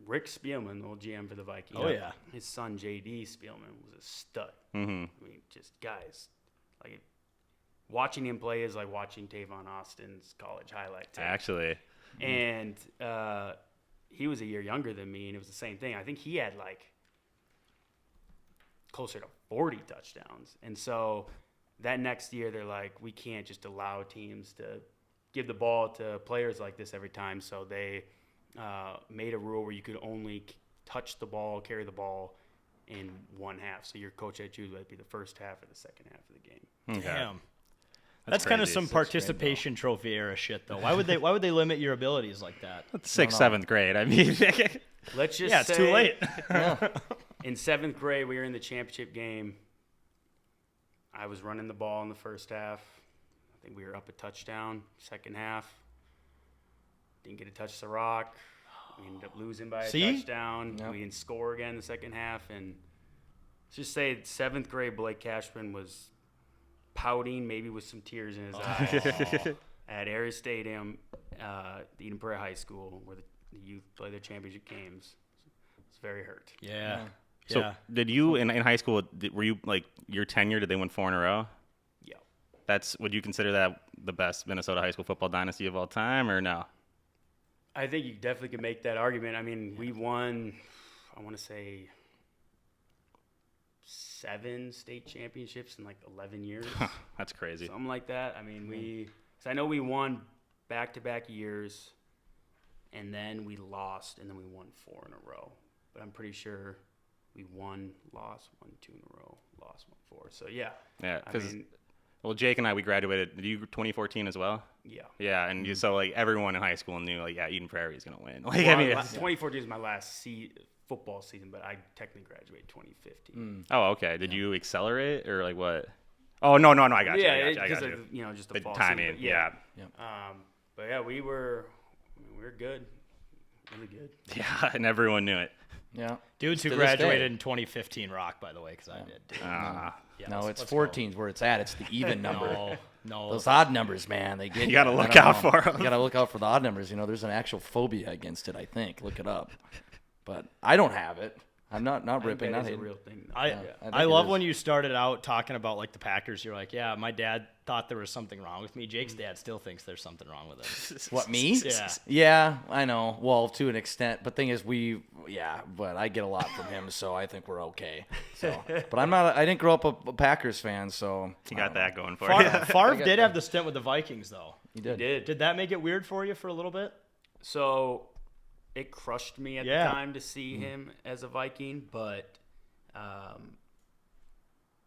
Rick Spielman, the old GM for the Vikings. Oh, yeah. His son J.D. Spielman was a stud. Mm-hmm. I mean, just guys, watching him play is like watching Tavon Austin's college highlight tape. Actually. And he was a year younger than me, and it was the same thing. I think he had closer to 40 touchdowns. And so that next year, they're like, we can't just allow teams to give the ball to players like this every time. So they made a rule where you could only touch the ball, carry the ball in one half. So your coach had to choose whether it be the first half or the second half of the game. Okay. Damn. That's kind of crazy. some participation trophy era shit, though. Why would they limit your abilities like that? That's 6th, 7th grade. I mean, Let's just Yeah, it's say too late. in 7th grade, we were in the championship game. I was running the ball in the first half. I think we were up a touchdown. Second half, didn't get to touch the rock. We ended up losing by a touchdown. Yep. We didn't score again the second half. And let's just say 7th grade Blake Cashman was pouting, maybe with some tears in his eyes, at Aries Stadium, Eden Prairie High School, where the youth play their championship games. It's very hurt. Yeah. So Yeah. did you in high school? Were you like your tenure? Did they win 4 in a row? Yeah. Would you consider that the best Minnesota high school football dynasty of all time, or no? I think you definitely could make that argument. I mean, we won, I want to say, 7 state championships in like 11 years. That's crazy. Something like that. I mean, so I know we won back-to-back years, and then we lost, and then we won 4 in a row. But I'm pretty sure we won, lost, 1, 2 in a row, lost 1, 4. So, yeah. Yeah, I because mean, well, Jake and I, we graduated. Did you 2014 as well? yeah. Yeah, and so like everyone in high school knew like Eden Prairie is gonna win. Like Well, I mean, 2014 is my last football season, but I technically graduated 2015. oh okay. Did you accelerate or like what? Oh no, I got you. Yeah, I got because you. of just the The fall timing, season. yeah. But yeah, we were good, really good. Yeah, and everyone knew it. Yeah. Dudes who To this graduated day. in 2015 rock, by the way, because I did. Too. Yeah, No, let's it's go. 14's where it's at. It's the even number. No. Those odd numbers, man, they get You gotta I look don't out know. for 'em. You gotta look out for the odd numbers. You know, there's an actual phobia against it. I think. Look it up. But I don't have it. I'm not I think ripping. that Not is a hating. real thing. I think I it love is. when you started out talking about like the Packers. You're like, yeah, my dad thought there was something wrong with me. Jake's dad still thinks there's something wrong with him. What, me? Yeah. Yeah, I know. Well, to an extent. But thing is, but I get a lot from him, so I think we're okay. So, but I didn't grow up a Packers fan, so You got that going for you. Favre did have the stint with the Vikings, though. he We did. did. Did that make it weird for you for a little bit? So it crushed me at Yeah. the time to see him as a Viking, but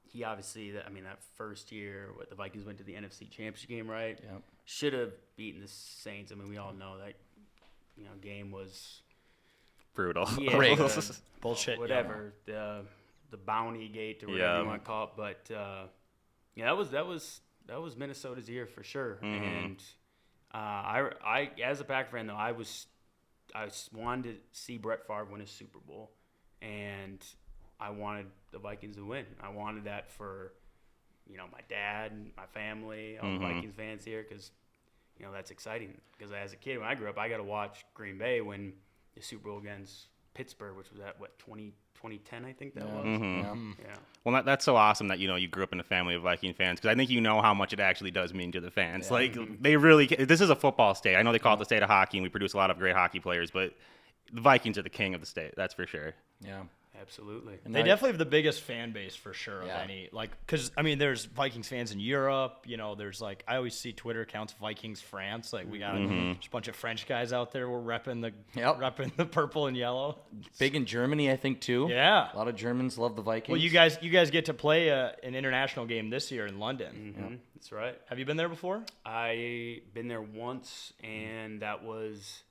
he obviously, that first year, the Vikings went to the NFC Championship game, right? Yep. Should have beaten the Saints. I mean, we all know that, game was Brutal. yeah, Great. Bullshit. whatever the bounty gate or whatever Yeah. you want to call it. But that was Minnesota's year for sure. And I as a Packer fan though, I wanted to see Brett Favre win a Super Bowl, and I wanted the Vikings to win. I wanted that for my dad, my family, all the Vikings fans here, because that's exciting. Because as a kid, when I grew up, I got to watch Green Bay win the Super Bowl against Pittsburgh, which was at 2010, I think that was. Yeah. Yeah. Well, that's so awesome that you grew up in a family of Viking fans, because I think you know how much it actually does mean to the fans. Like they really, this is a football state. I know they call it the state of hockey, and we produce a lot of great hockey players, but the Vikings are the king of the state. That's for sure. Yeah. Absolutely. And They I- definitely have the biggest fan base for sure of Yeah. any, like, because there's Vikings fans in Europe. There's like, I always see Twitter accounts Vikings France. Like we got just a bunch of French guys out there. We're repping the purple and yellow. Big in Germany, I think too. Yeah. A lot of Germans love the Vikings. Well, you guys get to play an international game this year in London. Mhm. That's right. Have you been there before? I been there once, and that was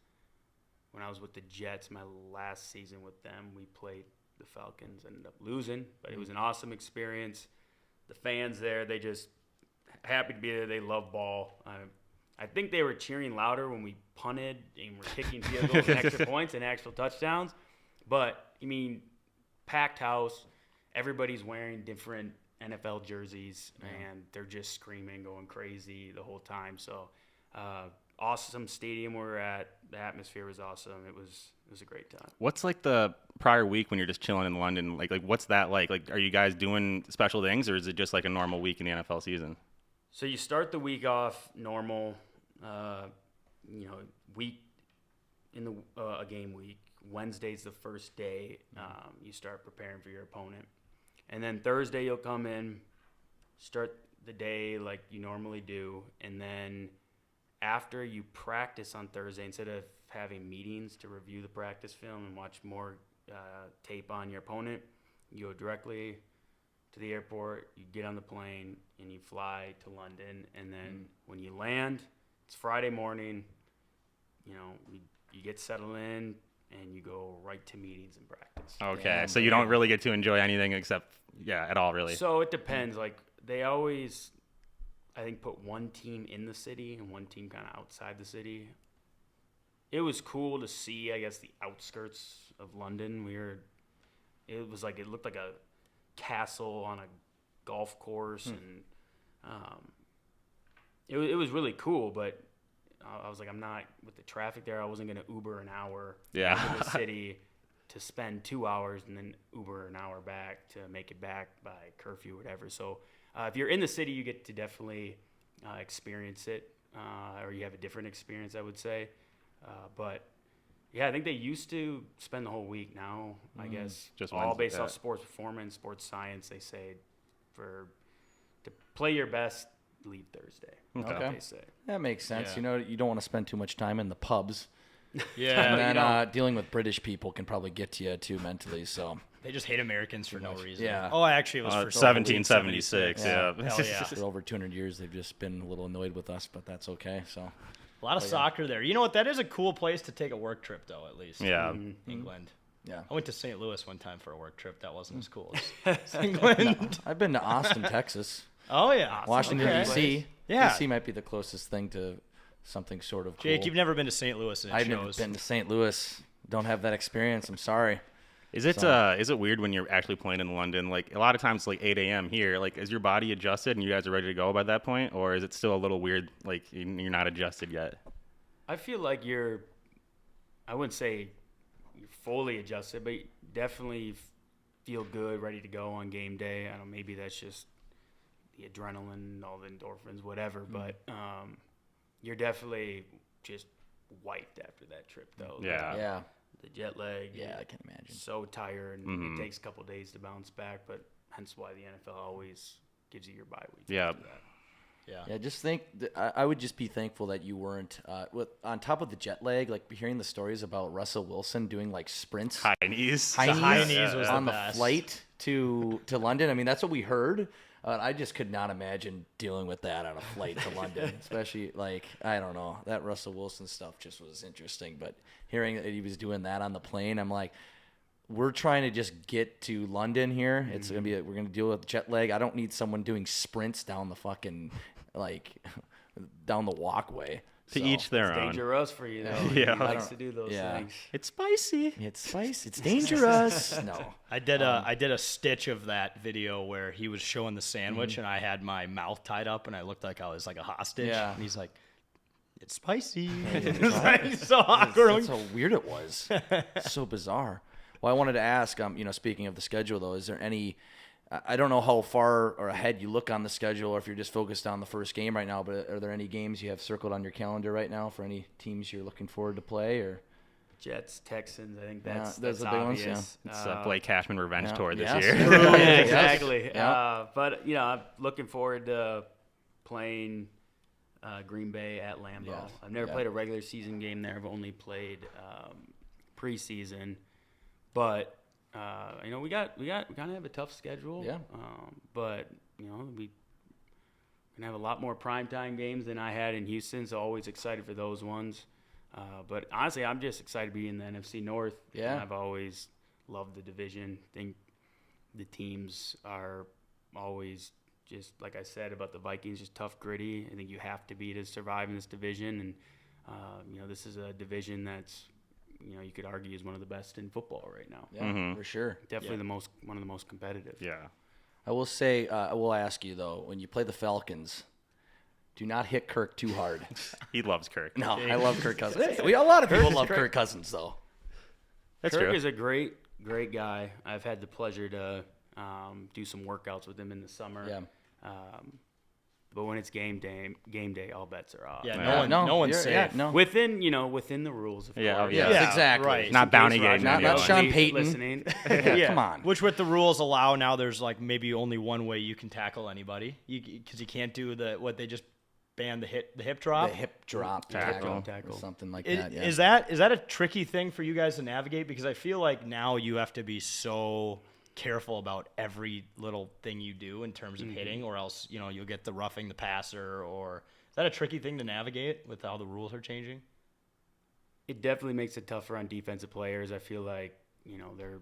when I was with the Jets. My last season with them, we played the Falcons, ended up losing, but it was an awesome experience. The fans there, they just happy to be there. They love ball. I think they were cheering louder when we punted and were kicking field goals and extra points and actual touchdowns. But packed house, everybody's wearing different NFL jerseys, and they're just screaming, going crazy the whole time. So, awesome stadium we're at. The atmosphere was awesome. It was a great time. What's like the prior week when you're just chilling in London? Like what's that like? Like, are you guys doing special things, or is it just like a normal week in the NFL season? So you start the week off normal, week in a game week. Wednesday's the first day. You start preparing for your opponent, and then Thursday you'll come in, start the day like you normally do, and then after you practice on Thursday, instead of having meetings to review the practice film and watch more tape on your opponent, you go directly to the airport, you get on the plane, and you fly to London. And then when you land, it's Friday morning, you get settled in, and you go right to meetings and practice. Okay, Damn, so you don't really get to enjoy anything except at all really. So it depends. Like they always, I think, put one team in the city and one team kind of outside the city. It was cool to see, I guess, the outskirts of London. It looked like a castle on a golf course, and it was really cool. But I was like, I'm not with the traffic there. I wasn't going to Uber an hour Yeah. to the city to spend 2 hours and then Uber an hour back to make it back by curfew or whatever. So if you're in the city, you get to definitely experience it, or you have a different experience, I would say. But yeah, I think they used to spend the whole week. Now, I guess, Just all Wednesday, based off sports performance, sports science, they say to play your best, leave Thursday. That's what they say. That makes sense. Yeah. You don't want to spend too much time in the pubs. Yeah. And then dealing with British people can probably get to you too mentally. So They just hate Americans for no reason. Yeah. Oh, actually, it was for 1776. Yeah. Hell yeah. for over 200 years, they've just been a little annoyed with us, but that's okay. So A lot of soccer there. You know what? That is a cool place to take a work trip, though, at least. Yeah. England. yeah, I went to St. Louis one time for a work trip. That wasn't as cool as England. I've been to Austin, Texas, Oh, yeah. Washington Okay. D.C. Yeah. D.C. might be the closest thing to something sort of cool. Jake, you've never been to St. Louis, and it I've never shows. been to St. Louis. Don't have that experience. I'm sorry. Is it weird when you're actually playing in London? Like a lot of times, like 8 a.m. here. Like, is your body adjusted and you guys are ready to go by that point, or is it still a little weird? Like you're not adjusted yet. I feel like I wouldn't say you're fully adjusted, but you definitely feel good, ready to go on game day. I don't know, maybe that's just the adrenaline, all the endorphins, whatever, but you're definitely just wiped after that trip, though. Yeah. Yeah. The jet lag. Yeah, I can imagine. So tired, and it takes a couple days to bounce back, but hence why the NFL always gives you your bye week. Yeah. after that. Yeah. Yeah, just think. I would just be thankful that you weren't. On top of the jet lag, like hearing the stories about Russell Wilson doing like sprints, High knees. high high knees knees was the on the best. flight to London. I mean, that's what we heard. I just could not imagine dealing with that on a flight to London, especially like I don't know, that Russell Wilson stuff just was interesting. But hearing that he was doing that on the plane, I'm like, we're trying to just get to London here. It's gonna be we're gonna deal with jet lag. I don't need someone doing sprints down the fucking down the walkway. To So, each their It's own. dangerous for you, though. Yeah. He likes to do those things. It's spicy. It's spicy. It's dangerous. No. I did a stitch of that video where he was showing the sandwich, and I had my mouth tied up, and I looked like I was like a hostage. Yeah. And he's like, "It's spicy." It's like so awkward. That's how weird it was. So bizarre. Well, I wanted to ask, speaking of the schedule, though, is there any? I don't know how far or ahead you look on the schedule, or if you're just focused on the first game right now. But are there any games you have circled on your calendar right now for any teams you're looking forward to play? Or Jets, Texans, I think Yeah, that's those are the big ones, obvious. It's Blake Cashman revenge tour this yes. year. Yeah, exactly. Yeah. But I'm looking forward to playing Green Bay at Lambeau. Yes. I've never Yeah. played a regular season game there. I've only played preseason. But we kind of have a tough schedule. Yeah. But we can have a lot more primetime games than I had in Houston. So always excited for those ones. But honestly, I'm just excited to be in the NFC North. Yeah. And I've always loved the division. think the teams are always just, like I said about the Vikings, just tough, gritty. I think you have to be to survive in this division. And, this is a division that's, you could argue is one of the best in football right now. yeah, for sure. Definitely one of the most competitive. Yeah. I will say, I will ask you though, when you play the Falcons, do not hit Kirk too hard. He loves Kirk. No, I love Kirk Cousins. Hey, a lot of people love Kirk Cousins though. That's Kirk true. is a great guy. I've had the pleasure to do some workouts with him in the summer. Yeah. But when it's game day, all bets are off. Yeah, no one's you're- safe. yeah, no. Within the rules, of Yeah, course. yeah. Yes, exactly. Right. Not bounty In case game. Roger Not Goodell Sean is Payton. listening. Yeah, come on. Which with the rules allow now, there's like maybe only one way you can tackle anybody, because you can't do what they just banned the hip drop. The hip drop Tackle. tackle, or something like Is- that. Yeah. Is that a tricky thing for you guys to navigate? Because I feel like now you have to be so careful about every little thing you do in terms of hitting, or else you'll get the roughing the passer. Or is that a tricky thing to navigate with how the rules are changing? It definitely makes it tougher on defensive players. I feel like they're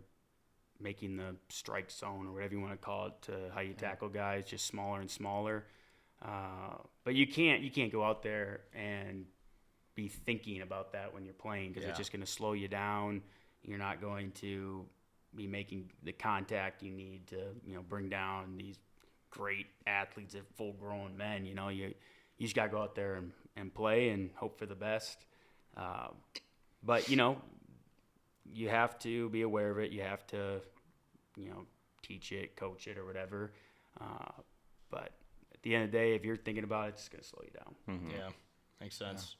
making the strike zone, or whatever you want to call it, to how you tackle guys, just smaller and smaller. But you can't go out there and be thinking about that when you're playing, because it's just going to slow you down. You're not going to be making the contact you need to bring down these great athletes, they're full grown men. You just got to go out there and play and hope for the best. But you have to be aware of it. You have to, teach it, coach it, or whatever. But at the end of the day, if you're thinking about it, it's going to slow you down. Mm-hmm. Yeah, makes sense.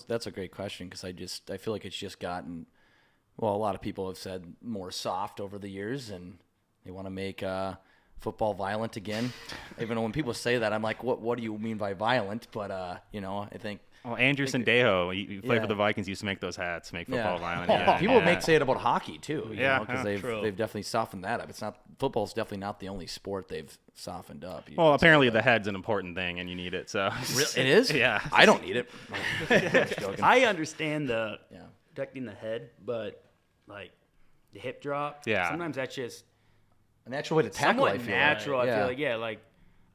That's a great question because I feel like it's just gotten, well, a lot of people have said more soft over the years, and they want to make football violent again. Even when people say that, I'm like, what do you mean by violent? But I think. Well, Andrew Sandejo, you play for the Vikings, used to make those hats, make football violent. Yeah. People say it about hockey too, because true. they've definitely softened that up. Football's definitely not the only sport they've softened up. Well, apparently the head's an important thing, and you need it. So it is. Yeah, I don't need it. I understand the protecting the head, but like the hip drop. Yeah. Sometimes that's just a natural way to tackle. Somewhat natural. I feel like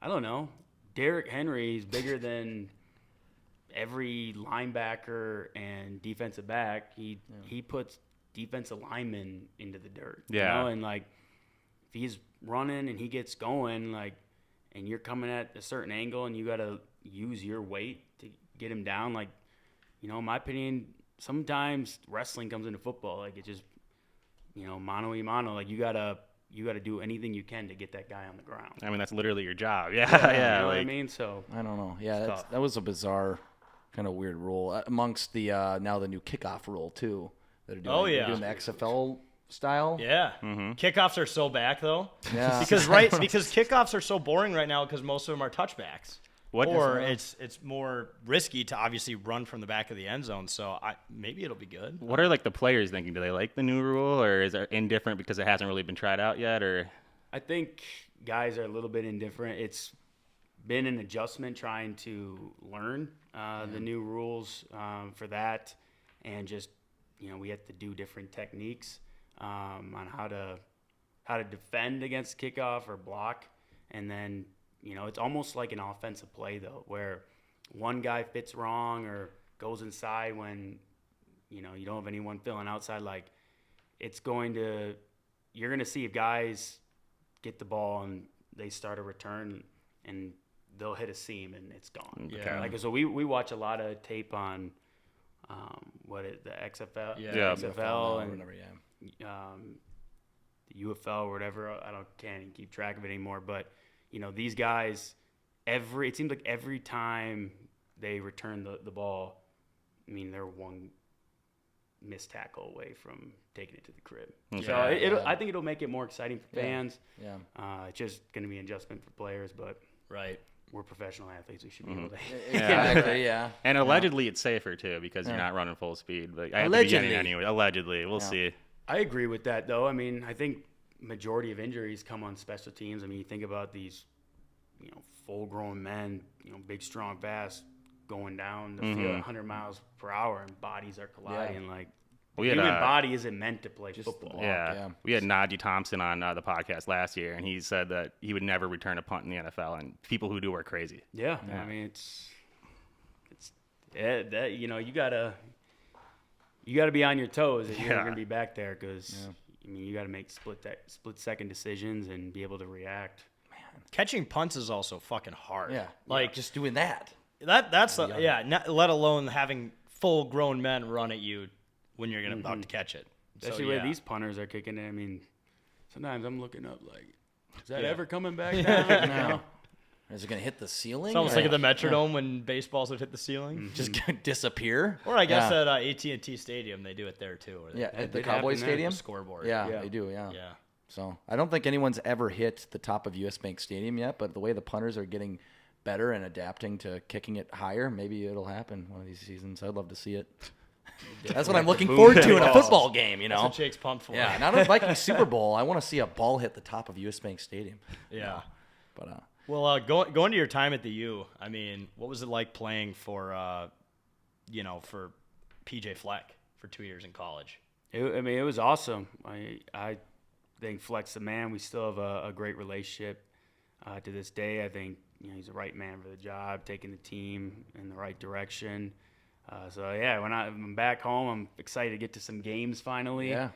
I don't know. Derrick Henry is bigger than every linebacker and defensive back. He puts defensive linemen into the dirt. Yeah. And like if he's running and he gets going, like, and you're coming at a certain angle and you got to use your weight to get him down, like, in my opinion, sometimes wrestling comes into football. Like it just, mano a mano. Like you gotta do anything you can to get that guy on the ground. I mean, that's literally your job. Yeah. You know what I mean? So I don't know. Yeah, that was a bizarre, kind of weird rule amongst the now the new kickoff rule too. That are doing, they're doing the XFL style. Yeah. Mm-hmm. Kickoffs are so back though. Yeah. because kickoffs are so boring right now because most of them are touchbacks. It's more risky to obviously run from the back of the end zone. So maybe it'll be good. What are like the players thinking? Do they like the new rule, or is it indifferent because it hasn't really been tried out yet? Or I think guys are a little bit indifferent. It's been an adjustment trying to learn the new rules for that, and just we have to do different techniques on how to defend against kickoff or block, and then it's almost like an offensive play though, where one guy fits wrong or goes inside when you don't have anyone filling outside. Like you're gonna see if guys get the ball and they start a return and they'll hit a seam and it's gone. Yeah. Like so we watch a lot of tape on the XFL, XFL and whatever, the UFL or whatever. I can't even keep track of it anymore. But these guys, it seems like every time they return the ball, I mean they're one missed tackle away from taking it to the crib. Okay. So I think it'll make it more exciting for fans. Yeah. It's just going to be an adjustment for players, but right. We're professional athletes. We should be able to. Exactly. Yeah. And allegedly, it's safer too because you're not running full speed. But I have Allegedly. to be getting anyway. Allegedly, we'll see. I agree with that, though. I mean, I think majority of injuries come on special teams. I mean, you think about these, full-grown men, big, strong, fast, going down the field 100 miles per hour, and bodies are colliding. Like, the human body isn't meant to play football. We had Najee Thompson on the podcast last year, and he said that he would never return a punt in the NFL, and people who do are crazy. Yeah. I mean, it's that you gotta be on your toes if you're gonna be back there because you gotta make split second decisions and be able to react. Catching punts is also fucking hard. Yeah. Like just doing that. That's let alone having full grown men run at you when you're about to catch it. Especially the way these punters are kicking it. I mean, sometimes I'm looking up like, is that ever coming back down? No. Is it going to hit the ceiling? It's almost like at the Metrodome when baseballs would hit the ceiling. Just disappear? Or I guess at AT&T Stadium, they do it there too. At the Cowboys Stadium? The scoreboard. Yeah, they do, yeah. Yeah. So I don't think anyone's ever hit the top of US Bank Stadium yet, but the way the punters are getting better and adapting to kicking it higher, maybe it'll happen one of these seasons. I'd love to see it. That's what I'm looking forward to in a football game, That's what Jake's pumped for. Yeah, not a Viking Super Bowl. I want to see a ball hit the top of US Bank Stadium. Yeah. But well, going to your time at the U, I mean, what was it like playing for for PJ Fleck for 2 years in college? It was awesome. I think Fleck's the man. We still have a great relationship to this day. I think he's the right man for the job, taking the team in the right direction. When I'm back home, I'm excited to get to some games finally. Yeah.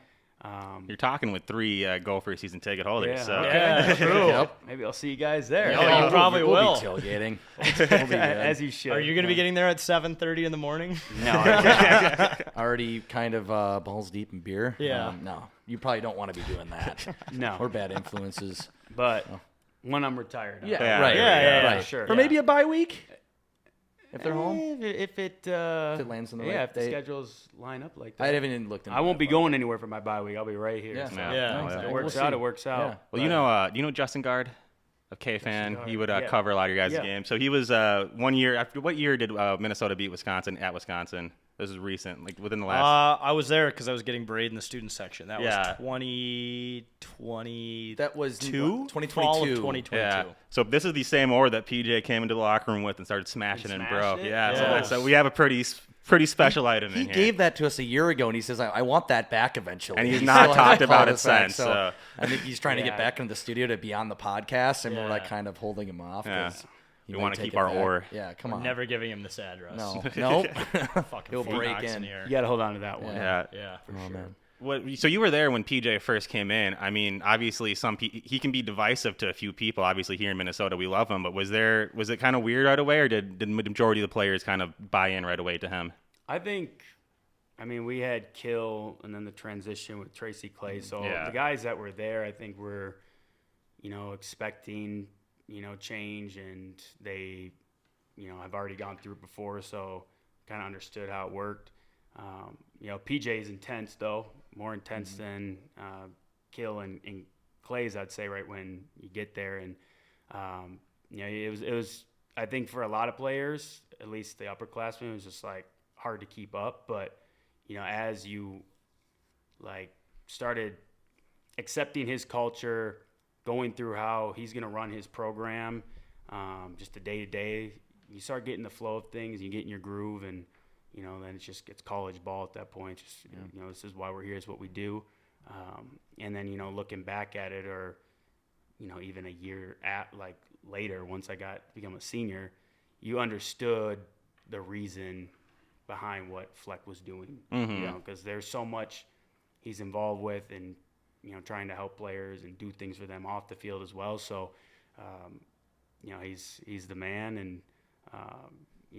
You're talking with 3 Gopher season ticket holders. Yeah, So. okay. Yeah, true. Yep. Maybe I'll see you guys there. Oh, you probably we'll will. be tailgating. We'll be good. As you should. Are you going to be getting there at 7:30 in the morning? No. Already kind of balls deep in beer. Yeah. No, you probably don't want to be doing that. No. Or bad influences. But when I'm retired. Yeah, Yeah, right. yeah, right. sure. Or maybe a bye week if they're home. If it lands on the right if the date. schedules line up like that. I haven't even looked into I won't that, be but- going anywhere for my bye week. I'll be right here. Yeah. So Yeah. No, exactly. If it works We'll out, see. it works out. Yeah. Well, you know Justin Gard of K-Fan. Justin He would Gard, yeah. cover a lot of your guys' Yeah. games. So he was 1 year after. What year did Minnesota beat Wisconsin at Wisconsin? This is recent, like within the last. I was there because I was getting braid in the student section. That Yeah. was 2022. That was 2022. 2022. Yeah. So this is the same aura that PJ came into the locker room with and started smashing and broke. smashed it? Yeah. Yeah. So we have a pretty special item He in here. gave that to us a year ago, and he says, I want that back eventually. And he's He not still talked hasn't about called it us back, since, so- I think he's trying to get Yeah. back into the studio to be on the podcast, and we're Yeah. like kind of holding him off. Yeah. 'cause he We might wanna take keep it our back. ore. Yeah, come on. Never giving him this address. No. Nope. Fucking He'll Fort break Knox in. here. You got to hold on to that one. Yeah. Yeah, for Oh, sure. man. So you were there when PJ first came in. I mean, obviously, he can be divisive to a few people. Obviously, here in Minnesota, we love him. But was it kind of weird right away, or did the majority of the players kind of buy in right away to him? I think, we had Kill and then the transition with Tracy Clay. So Yeah. the guys that were there, I think were, expecting, change, and they, have already gone through it before, so kind of understood how it worked. PJ is intense though, more intense than Kill and Clay's, I'd say, right when you get there. And it was I think for a lot of players, at least the upperclassmen, it was just like hard to keep up. But as you like started accepting his culture, going through how he's going to run his program, just the day to day, you start getting the flow of things, you get in your groove, and then it's college ball at that point. Just this is why we're here. It's what we do. And then looking back at it, or even a year later, once I become a senior, you understood the reason behind what Fleck was doing. Because there's so much he's involved with, and trying to help players and do things for them off the field as well. So he's the man, and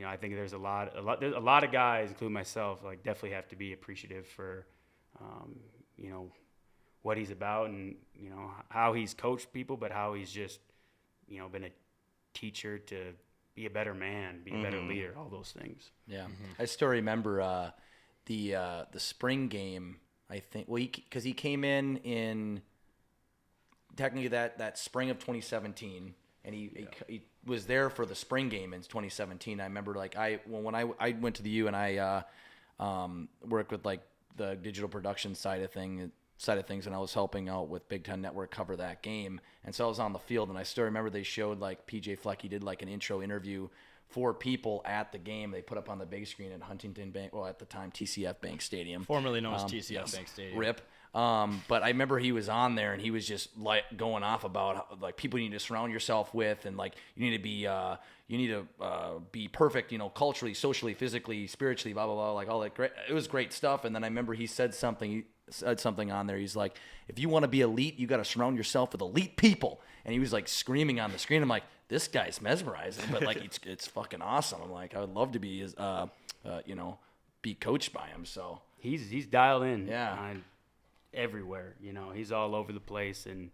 I think there's a lot of guys, including myself, like definitely have to be appreciative for what he's about, and how he's coached people, but how he's just been a teacher to be a better man, be a better leader, all those things. Yeah. I still remember the spring game, I think. Well, because he came in technically that spring of 2017, and he was there for the spring game in 2017. I remember when I went to the U, and I worked with like the digital production side of things, and I was helping out with Big Ten Network cover that game. And so I was on the field, and I still remember they showed like PJ Fleck. He did like an intro interview for people at the game. They put up on the big screen at Huntington Bank, well, at the time TCF Bank Stadium, Formerly known as TCF Bank Stadium. RIP. But I remember he was on there, and he was just like going off about how, like, people you need to surround yourself with, and like you need to be perfect, culturally, socially, physically, spiritually, blah blah blah, like all that great. It was great stuff. And then I remember he said something on there. He's like, if you want to be elite, you got to surround yourself with elite people. And he was like screaming on the screen. I'm like, this guy's mesmerizing, but like it's fucking awesome. I'm like, I would love to be his, be coached by him. So He's dialed in. Yeah. Everywhere. He's all over the place, and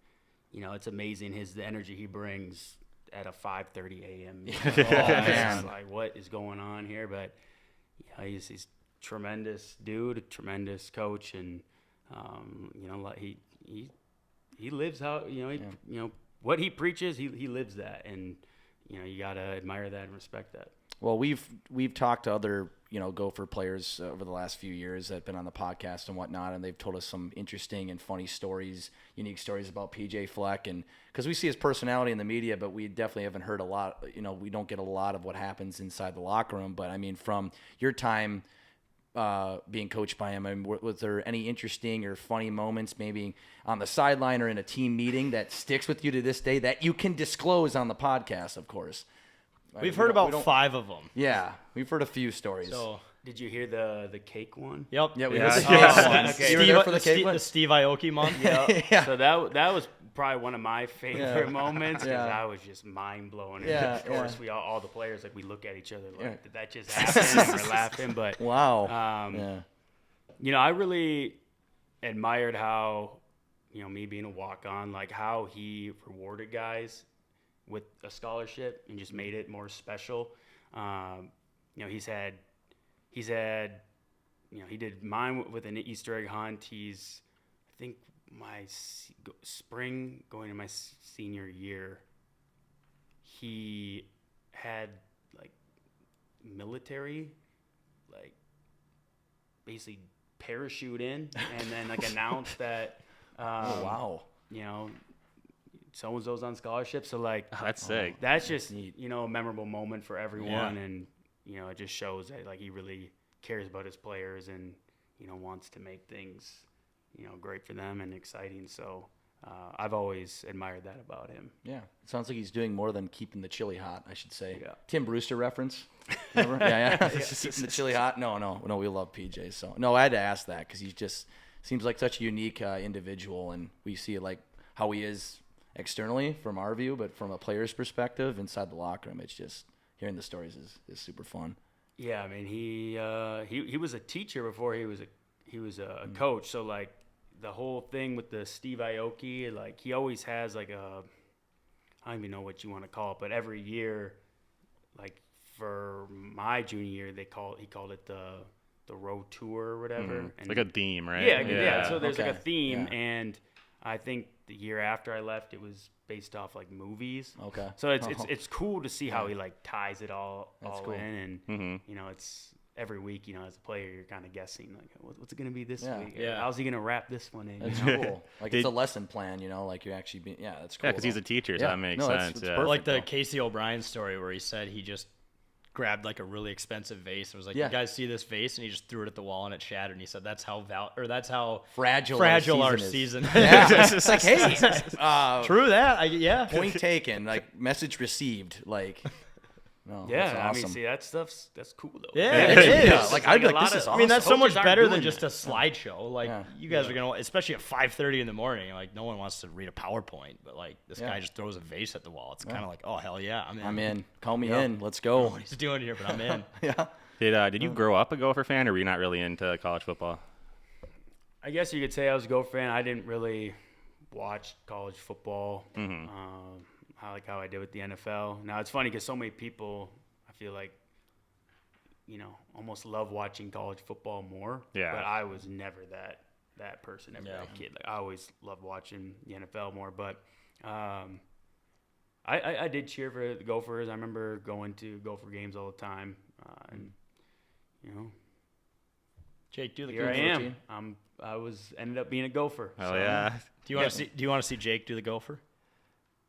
it's amazing the energy he brings at a 5:30 a.m. It's like, what is going on here? But he's tremendous dude, a tremendous coach, and he lives how what he preaches. He lives that, and you gotta admire that and respect that. Well, we've talked to other Gopher players over the last few years that have been on the podcast and whatnot, and they've told us some interesting and funny stories, unique stories about PJ Fleck, and because we see his personality in the media, but we definitely haven't heard a lot. We don't get a lot of what happens inside the locker room. But I mean, from your time being coached by him, I mean, was there any interesting or funny moments, maybe on the sideline or in a team meeting, that sticks with you to this day that you can disclose on the podcast, of course? We've heard about 5 of them. Yeah, we've heard a few stories. So Did you hear the cake one? Yep. Yeah, we Yeah. heard the Yeah. cake one. Okay. You were there for the cake one? The Steve Aoki month. Yeah. So that was probably one of my favorite moments because Yeah. I was just mind blown. Yeah, Of course, yeah. we all the players we look at each other like, Yeah. did that just happen? And we're laughing, but Wow. Yeah. I really admired how me being a walk-on, like how he rewarded guys with a scholarship and just made it more special. He's had, he did mine with an Easter egg hunt. He's, I think, my spring going into my senior year, he had military, basically parachute in and then announced that, Oh, wow. So-and-so's on scholarship. So That's sick. that's just a memorable moment for everyone, Yeah. and it just shows that he really cares about his players and wants to make things great for them and exciting. So I've always admired that about him. Yeah. It sounds like he's doing more than keeping the chili hot, I should say. Yeah. Tim Brewster reference. Remember? yeah. Keeping the chili hot. No, we love PJ. So no, I had to ask that because he just seems like such a unique individual, and we see how he is externally from our view, but from a player's perspective inside the locker room, it's just hearing the stories is super fun. Yeah, I mean he was a teacher before he was a coach. So the whole thing with the Steve Aoki, he always has I don't even know what you want to call it, but every year, for my junior year, he called it the road tour or whatever. It's And like a theme, right? yeah. So there's a Okay. theme, Yeah. and I think the year after I left, it was based off movies. Okay. So it's cool to see how he ties it all cool. in, and Mhm. it's every week, as a player, you're kind of guessing what's it going to be this Yeah. week? Yeah. How's he going to wrap this one in? That's cool. Did- It's a lesson plan, you're actually being, that's cool. Yeah, because he's a teacher, so Yeah. that makes No, that's- sense. it's Yeah. perfect. Like the though. Casey O'Brien story where he said he just grabbed a really expensive vase and was like, Yeah. "You guys see this vase?" And he just threw it at the wall and it shattered. And he said, "That's how fragile our is. season." Yeah. It's like, hey, True that. Yeah. point taken, message received, no, Yeah, that's I awesome. mean, see, that's cool though. Yeah, it it is. Yeah, I'd be a like, lot this of- is I awesome. mean, that's so much Coaches aren't better than doing just a slideshow. Yeah. You guys are gonna, especially at 5:30 in the morning. no one wants to read a PowerPoint, but this Yeah. guy just throws a vase at the wall. It's kind of oh hell yeah, I'm in. I'm in. Call me Yeah. in. Let's go. What he's doing here, but I'm in. Yeah. Did you grow up a Gopher fan, or were you not really into college football? I guess you could say I was a Gopher fan. I didn't really watch college football how I did with the NFL. Now, it's funny because so many people, I feel almost love watching college football more. Yeah. But I was never that person, never Yeah. that kid. I always loved watching the NFL more. But I did cheer for the Gophers. I remember going to Gopher games all the time. And, Jake, do the here I Gopher. am. I ended up being a Gopher. Oh so. yeah. Do you want to see? Do you want to see Jake do the Gopher?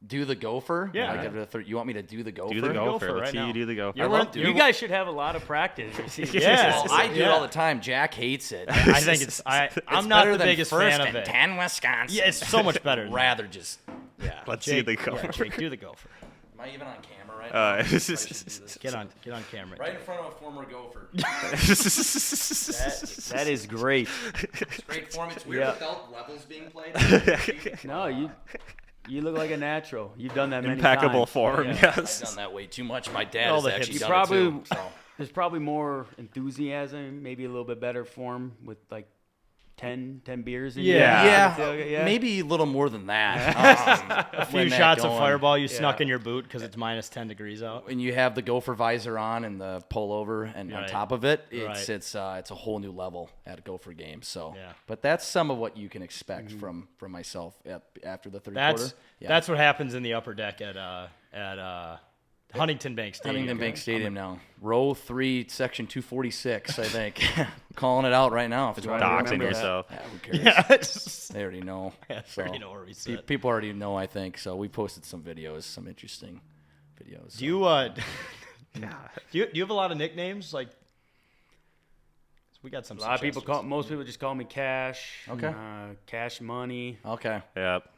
Do the Gopher? Yeah. You want me to do the Gopher? Do the Gopher. Gopher Let's right see now. you do the Gopher. I love doing You it. guys should have a lot of practice. Yeah. Well, I do it Yeah. all the time. Jack hates it. I think it's. I'm It's not better the than biggest first fan of and it. 10 Wisconsin. Yeah, it's so much better. Rather just. Let's see Jake, the Gopher. yeah, Jake, do the Gopher. Am I even on camera right now? I should do this. Get on camera. Right in front of a former Gopher. That is great. It's great form. It's weird Yeah. without levels being played. No, you look like a natural. You've done that many Impeccable times. form. Yeah. Yes. I've done that way too much. My dad All has the actually hips. done You probably- it too. So. There's probably more enthusiasm, maybe a little bit better form with 10 beers in Yeah. you. Maybe a little more than that. A few shots of Fireball you snuck in your boot because it's minus 10 degrees out. When you have the Gopher visor on and the pullover, and on Right. top of it, Right. it's a whole new level at a Gopher game. So, Yeah. but that's some of what you can expect from myself after the third That's quarter. Yeah. that's what happens in the upper deck at Huntington Bank Stadium. Huntington Bank Stadium now. Row 3, section 246, I think. Calling it out right now. If you want to Doxing remember that. yourself. Yeah, who cares? Yeah, it's- They already know. I already know where we sit. People already know, I think. So we posted some videos, some interesting videos. Do you do you have a lot of nicknames? We got some. A lot of people suggestions. most people just call me Cash. Okay. Cash Money. Okay. Yep.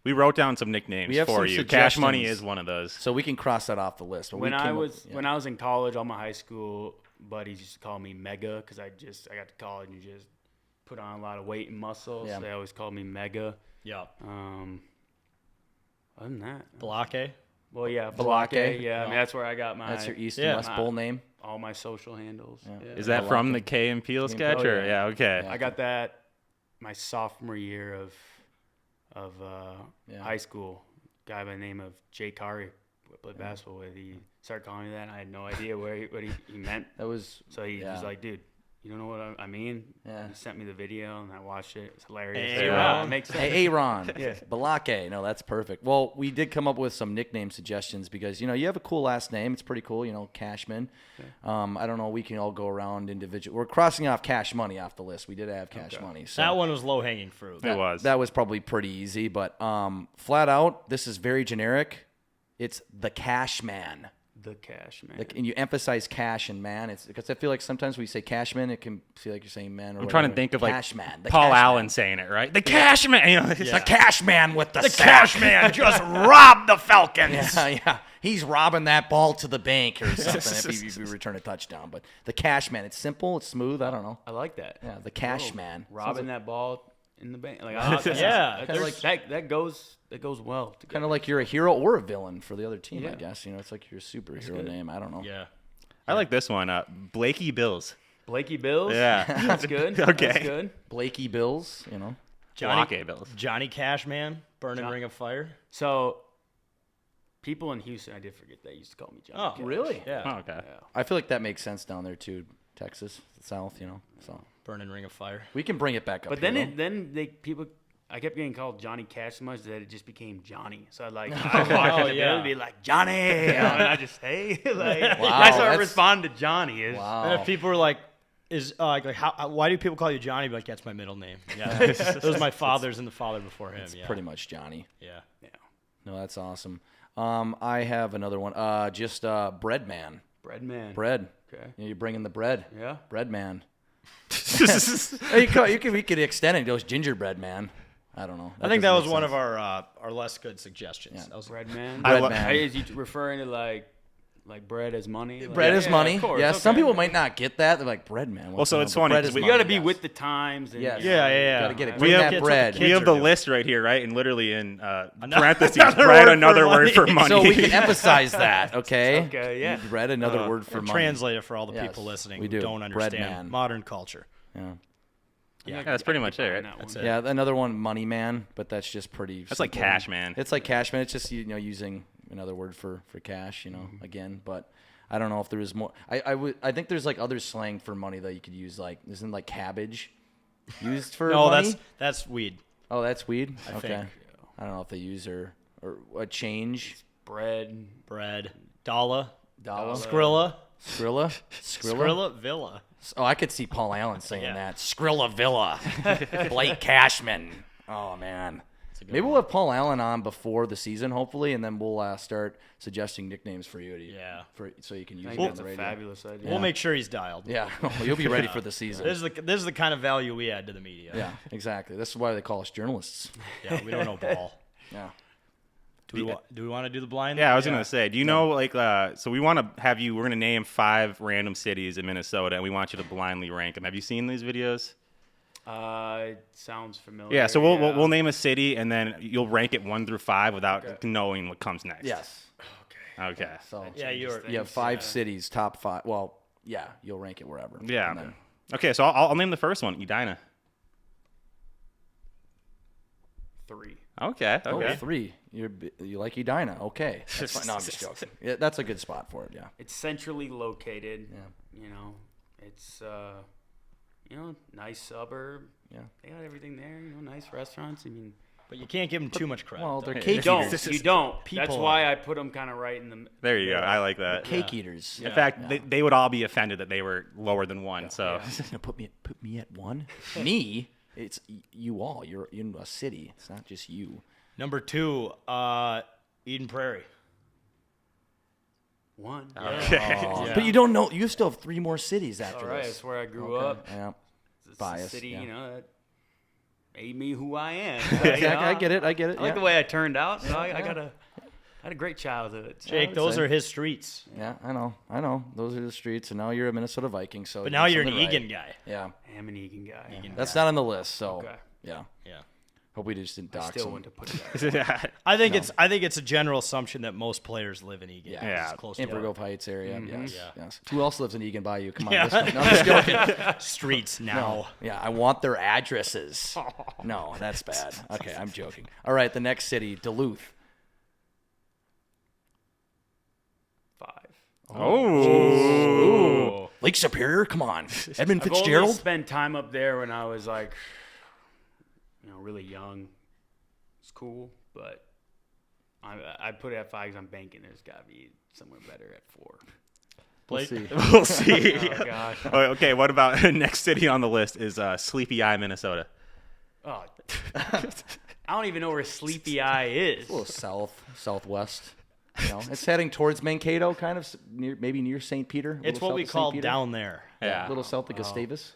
We wrote down some nicknames We have for some you. Cash Money suggestions. is one of those. So we can cross that off the list. But When we I came up- was when I was in college, all my high school buddies used to call me Mega because I got to college and just put on a lot of weight and muscle. Yeah. So they always called me Mega. Yeah. Other than that, Blake. well, yeah, Blake. Blake. Yeah, I mean that's where I got my That's your East Yeah. and West Bowl name. all my social handles. Yeah. Is that from the Key and Peele sketch? Oh, Or yeah. yeah, okay. I got that my sophomore year of high school. Guy by the name of Jay Kari, who I played basketball with. He started calling me that. And I had no idea what he meant. That was So he was like, "Dude, you don't know what I mean?" Yeah. He sent me the video and I watched it. It's hilarious. Hey, Yeah, Ron. it makes sense. Hey, Aaron. Yeah. Balake. No, that's perfect. Well, we did come up with some nickname suggestions because, you have a cool last name. It's pretty cool, Cashman. I don't know. We can all go around individual. We're crossing off Cash Money off the list. We did have Cash Money. So That one was low hanging fruit. It was. That was probably pretty easy. But flat out, this is very generic. It's the Cash Man. The cash, man. And you emphasize cash and man. It's because I feel like sometimes we say Cashman, it can feel like you're saying man. Or I'm trying to whatever. think of like Cash Man. The Paul Cash Allen Man. saying it, right? The Cash Man. It's the Cash Man with the sack. Cash man just robbed the Falcons. Yeah. He's robbing that ball to the bank or something if you return a touchdown. But the Cash Man, it's simple, it's smooth. I don't know. I like that. Yeah, the Cash Man. Robbing that ball in the bank. Like, I like that. Yeah, that goes well together. Kind of like you're a hero or a villain for the other team, I Yeah. guess. It's like your superhero name. I don't know. Yeah. I like this one. Blakey Bills. Blakey Bills. Yeah. That's good. Okay. That's good. Blakey Bills, Blake Bills. Johnny Cashman, Burning Ring of Fire. So, people in Houston, I did forget they used to call me Johnny. Oh, Cash. really? Yeah. Oh, okay. I feel like that makes sense down there too, Texas, the South, So Burning Ring of Fire. we can bring it back up. But here, then though. people. I kept getting called Johnny Cash so much that it just became Johnny. So I was watching the video and be like, Johnny. And I just, hey. I started that's- responding to Johnny. It's, Wow. And if people were like, why do people call you Johnny? Be like, that's my middle name. Yeah. It was my father's and the father before him. Yeah. Pretty much Johnny. Yeah. No, that's awesome. I have another one. Just Bread Man. Bread man. Bread. Okay. You're bringing the bread. Yeah. Bread Man. We could extend it. It goes Gingerbread Man. I don't know. I think that doesn't was make one sense. of our less good suggestions. Yeah. That was Bread man. Bread man. Is you referring to like bread as money? Like, Bread is money. Of course, Yeah, okay. some people might not get that. They're like, bread man. Well, so what's it's going on? funny Bread 'cause is we You money, got to be yes. with the times. And, Yes. Yeah. Gotta get it. We Bring have that kids- bread. kids We have are the doing. list right here, right? And literally in parentheses, Another bread, word for another word money. for money. So we can emphasize that, okay? Okay, yeah. Bread, another word for money. Translate it for all the Yes, people listening we who do. don't Bread understand man. modern culture. Yeah. Yeah, that's pretty much it, right? That's it. Yeah, another one, Money Man, but that's just pretty. That's like simple. Cash Man. It's like Cash Man. It's just using another word for cash. Again, but I don't know if there is more. I think there's like other slang for money that you could use. Like isn't like cabbage used for No, money? that's weed. Oh, that's weed. I Okay. think. I don't know if they use or a change. Bread. Bread. Dollar. Dollar. Skrilla. Skrilla. Skrilla Villa. Oh, I could see Paul Allen saying Yeah. that. Skrilla Villa. Blake Cashman. Oh, man. Maybe we'll have Paul Allen on before the season, hopefully, and then we'll start suggesting nicknames for you. Yeah. So you can use I it think on that's the a radio. fabulous idea. We'll make sure he's dialed. Yeah. You'll be ready for the season. This is the kind of value we add to the media. Yeah, exactly. This is why they call us journalists. Yeah, we don't know ball. Yeah. Do we want to do the blind? Yeah, I was gonna say. Do you know so we want to have you? We're gonna name 5 random cities in Minnesota, and we want you to blindly rank them. Have you seen these videos? It sounds familiar. Yeah. So we'll name a city, and then you'll rank it 1 through 5 without knowing what comes next. Yes. Okay. So Yeah, changes you're. you have things, 5 yeah. cities, top 5. Well, yeah, you'll rank it wherever. Yeah. And then- Okay. So I'll name the first one, Edina. 3. Okay. Oh, Okay. 3. You like Edina. Okay. That's fine. No, I'm just joking. Yeah, that's a good spot for it, yeah. It's centrally located. Yeah. It's nice suburb. Yeah. They got everything there. Nice restaurants. I mean, But you can't give them too much credit. Well, they're though. cake you don't. eaters. You don't. That's people- why I put them kind of right in the. There you go. I like that. Cake eaters. In fact, they would all be offended that they were lower than 1. So Put me at 1? Me? It's you all. You're in a city. It's not just you. Number 2, Eden Prairie. 1. Oh, but you don't know. You still have 3 more cities after All right. this. That's where I grew Okay. up. Yeah. It's Bias, a city, yeah. that made me who I am. I get it. I like yeah. the way I turned out, so I had a great childhood. So. Jake, those say. are his streets. Yeah, I know. Those are the streets, and now you're a Minnesota Viking. So, But now you're an something Egan right. guy. Yeah, I am an Egan guy. that's not on the list. So, Okay. yeah. Yeah. Hope we just didn't I dox still him. want to put it out. I think it's a general assumption that most players live in Egan. Yeah. It's close to Amber Grove Heights area. Yes. Yeah. Yes. Who else lives in Egan Bayou? Come on. Yeah. No, I'm just joking. streets now. Yeah, I want their addresses. No, that's bad. Okay, I'm joking. All right, the next city, Duluth. 5. Oh. Lake Superior, come on. Edmund I've only Fitzgerald. spent time up there when I was like, really young. It's cool, but I put it at 5 because I'm banking there's got to be somewhere better at 4. We'll see. We'll see. Oh, gosh. Okay, what about next city on the list is Sleepy Eye, Minnesota. Oh, I don't even know where Sleepy Eye is. A little southwest. It's heading towards Mankato, kind of maybe near St. Peter. a It's little what we south of St. call Peter. down there. Yeah. A little south of Gustavus.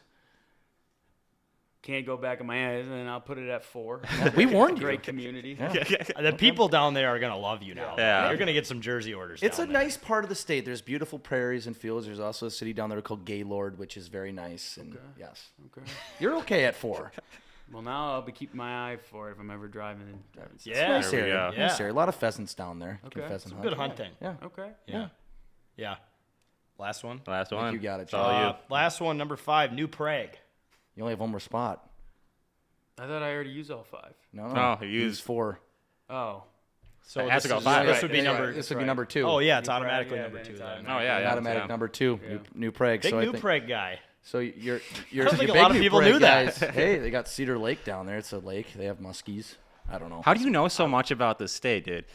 Can't go back in my eyes, and I'll put it at 4. We warned you. Great community. The people down there are gonna love you now. Yeah. You're gonna get some jersey orders. It's a down there. nice part of the state. There's beautiful prairies and fields. There's also a city down there called Gaylord, which is very nice. And yes, Okay. you're okay at 4. Well, now I'll be keeping my eye for it if I'm ever driving. Yeah. Nice There we area. go. Nice area. A lot of pheasants down there. You can Okay. pheasant Some hunt. good hunting. Yeah. Okay. Yeah. Last one. Last one. you got it, It's all John. you. Last one, number 5, New Prague. You only have one more spot. I thought I already used all 5. No, No, you use used 4. Oh. So It has to this go is- 5. This would be Right, number. right. This would be right. number 2. Oh yeah, it's New Prague, automatically yeah, number then 2 it's then. automatic. Oh, yeah. Automatic yeah. number 2. New Prague. Big so I New think, Prague guy. So you're don't think big a lot of New people Prague knew that. guys. Hey, they got Cedar Lake down there. It's a lake. They have muskies. I don't know. How do you know so much about this state, dude?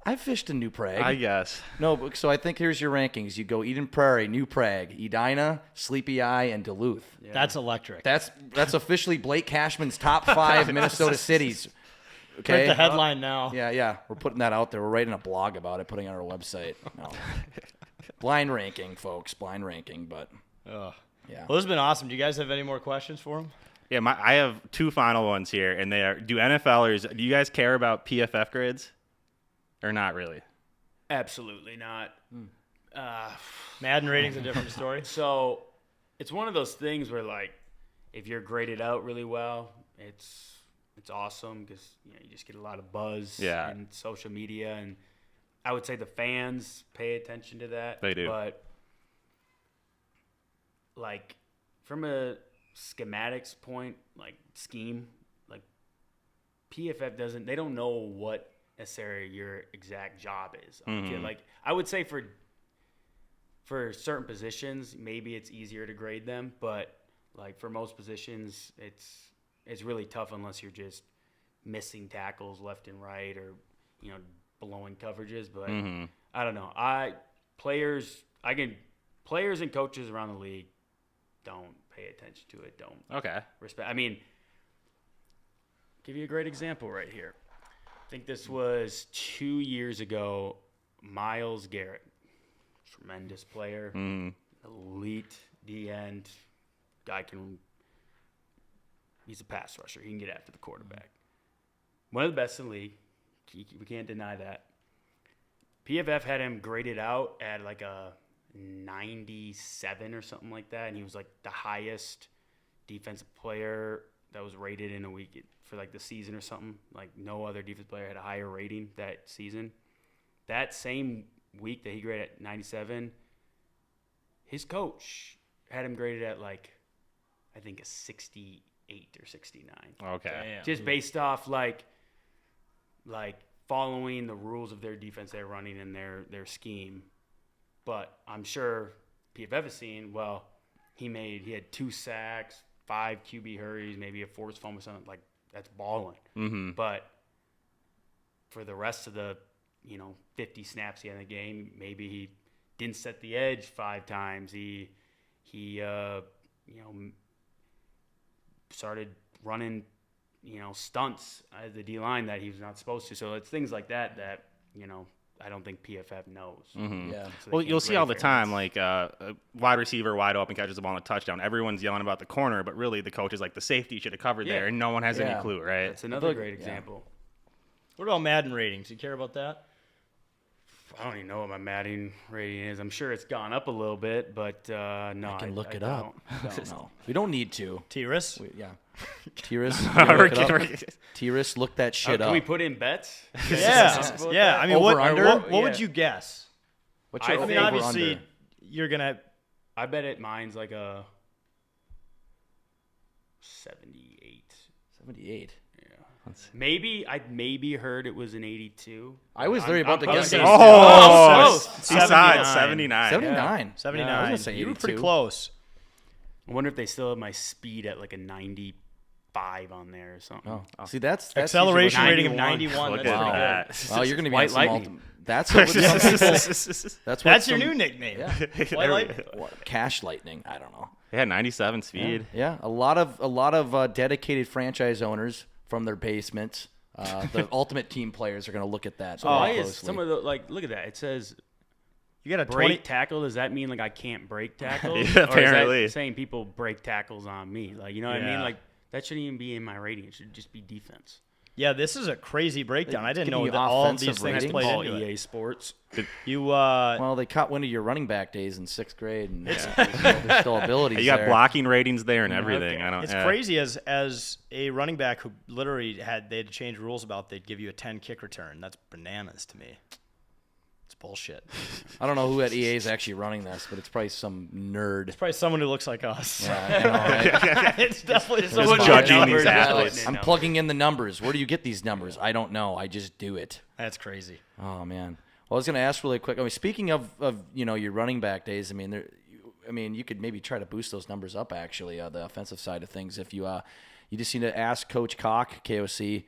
I fished in New Prague. I guess. No, but- so I think here's your rankings. You go Eden Prairie, New Prague, Edina, Sleepy Eye, and Duluth. That's electric. That's officially Blake Cashman's top 5 Minnesota cities. Print Okay. the headline now. Yeah. We're putting that out there. We're writing a blog about it, putting it on our website. No. Blind ranking, folks. Blind ranking, but Ugh. yeah. Well, this has been awesome. Do you guys have any more questions for him? Yeah, I have 2 final ones here, and they are: do NFLers, do you guys care about PFF grades, or not really? Absolutely not. Madden rating's a different story. So it's one of those things where, like, if you're graded out really well, it's awesome because you just get a lot of buzz and social media, and I would say the fans pay attention to that. They do. But like from a schematics point, like scheme, like PFF they don't know what necessarily your exact job is. Like I would say for certain positions, maybe it's easier to grade them, but like for most positions, it's really tough unless you're just missing tackles left and right or blowing coverages. But I don't know. Players and coaches around the league don't pay attention to it. Don't Okay. respect. I mean, give you a great example right here. I think this was 2 years ago. Myles Garrett, tremendous player, elite D end. Guy he's a pass rusher. He can get after the quarterback. One of the best in the league. We can't deny that. PFF had him graded out at like a 97 or something like that, and he was like the highest defensive player that was rated in a week for like the season or something. Like no other defensive player had a higher rating that season. That same week that he graded at 97, his coach had him graded at like I think a 68 or 69. Okay. Damn. Just based off like following the rules of their defense they're running in their scheme. But I'm sure PFF is seeing, well, he had 2 sacks, 5 QB hurries, maybe a forced fumble or something. Like, that's balling. Mm-hmm. But for the rest of the, 50 snaps he had in the game, maybe he didn't set the edge 5 times. He started running, stunts at the D-line that he was not supposed to. So it's things like that, I don't think PFF knows. Yeah. So they Well, can't you'll see grade all the fairness. time, like a wide receiver wide open catches the ball on a touchdown. Everyone's yelling about the corner, but really the coach is like, the safety should have covered there, and no one has Yeah. any clue, right? That's another great example. What about Madden ratings? You care about that? I don't even know what my Madden rating is. I'm sure it's gone up a little bit, but no, I can look it don't. up. No, we don't need to. Tyrus? Yeah. Tyrus, We're- Tyrus, look that shit Can up. we put in bets? Yeah. Yeah. I mean, Over, what, under? what would Yeah. you guess? What's I your I mean, think- over, obviously, under? you're going to. I bet mine's like a 78. 78. Maybe I heard it was an 82. I was very about to I'm guess close. it. Oh, close. he signed 79. 79. 79. Yeah, I was gonna say you were pretty 82. close. I wonder if they still have my speed at like a 95 on there or something. Oh, see, that's Acceleration usually rating of 91. 91. Look That's at pretty good. that. what- Wow, you're going to be White on some lightning. That's what some people. That's what That's your some- new nickname. Yeah. White Lightning. What, Cash Lightning. I don't know. Yeah, 97 speed. Yeah, a lot of dedicated franchise owners from their basements. The ultimate team players are going to look at that. Why very is closely. some of the look at that? It says You got a break 20. tackle. Does that mean like I can't break tackles? Yeah, Or apparently. is that saying people break tackles on me? Like, you know what I Yeah. mean? Like that shouldn't even be in my rating. It should just be defense. Yeah, this is a crazy breakdown. I didn't giving know you that all of these offensive things ratings? played All into it. EA Sports. You Well, they caught wind of your running back days in 6th grade, and there's still abilities You got there. blocking ratings there and everything. I don't. It's yeah. crazy as a running back who literally they had to change rules about they'd give you a 10 kick return. That's bananas to me. It's bullshit. I don't know who at EA is actually running this, but it's probably some nerd. It's probably someone who looks like us. Yeah, I know, right? It's definitely Just someone judging who- these Numbers, athletes. I'm plugging in the numbers. Where do you get these numbers? I don't know. I just do it. That's crazy. Oh man. Well, I was going to ask really quick. I mean, speaking of your running back days. I mean, you could maybe try to boost those numbers up. Actually, the offensive side of things. If you just need to ask Coach Koch, KOC.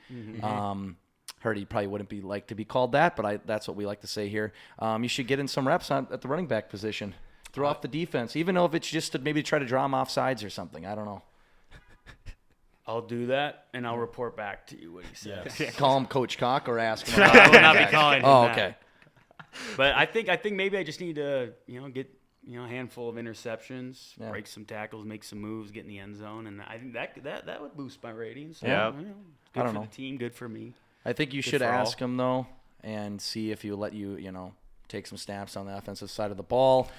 Heard he probably wouldn't be like to be called that, but that's what we like to say here. You should get in some reps at the running back position. Throw off the defense, even though if it's just to maybe try to draw them off sides or something. I don't know. I'll do that, and I'll report back to you what he says. Call him Coach Koch or ask him. I will not be calling him Oh, that. okay. But I think maybe I just need to get a handful of interceptions, Yeah. break some tackles, make some moves, get in the end zone, and I think that would boost my ratings. So, Yeah. good I don't for know. the team, good for me. I think you should for all. ask him though, and see if he'll let you, take some snaps on the offensive side of the ball.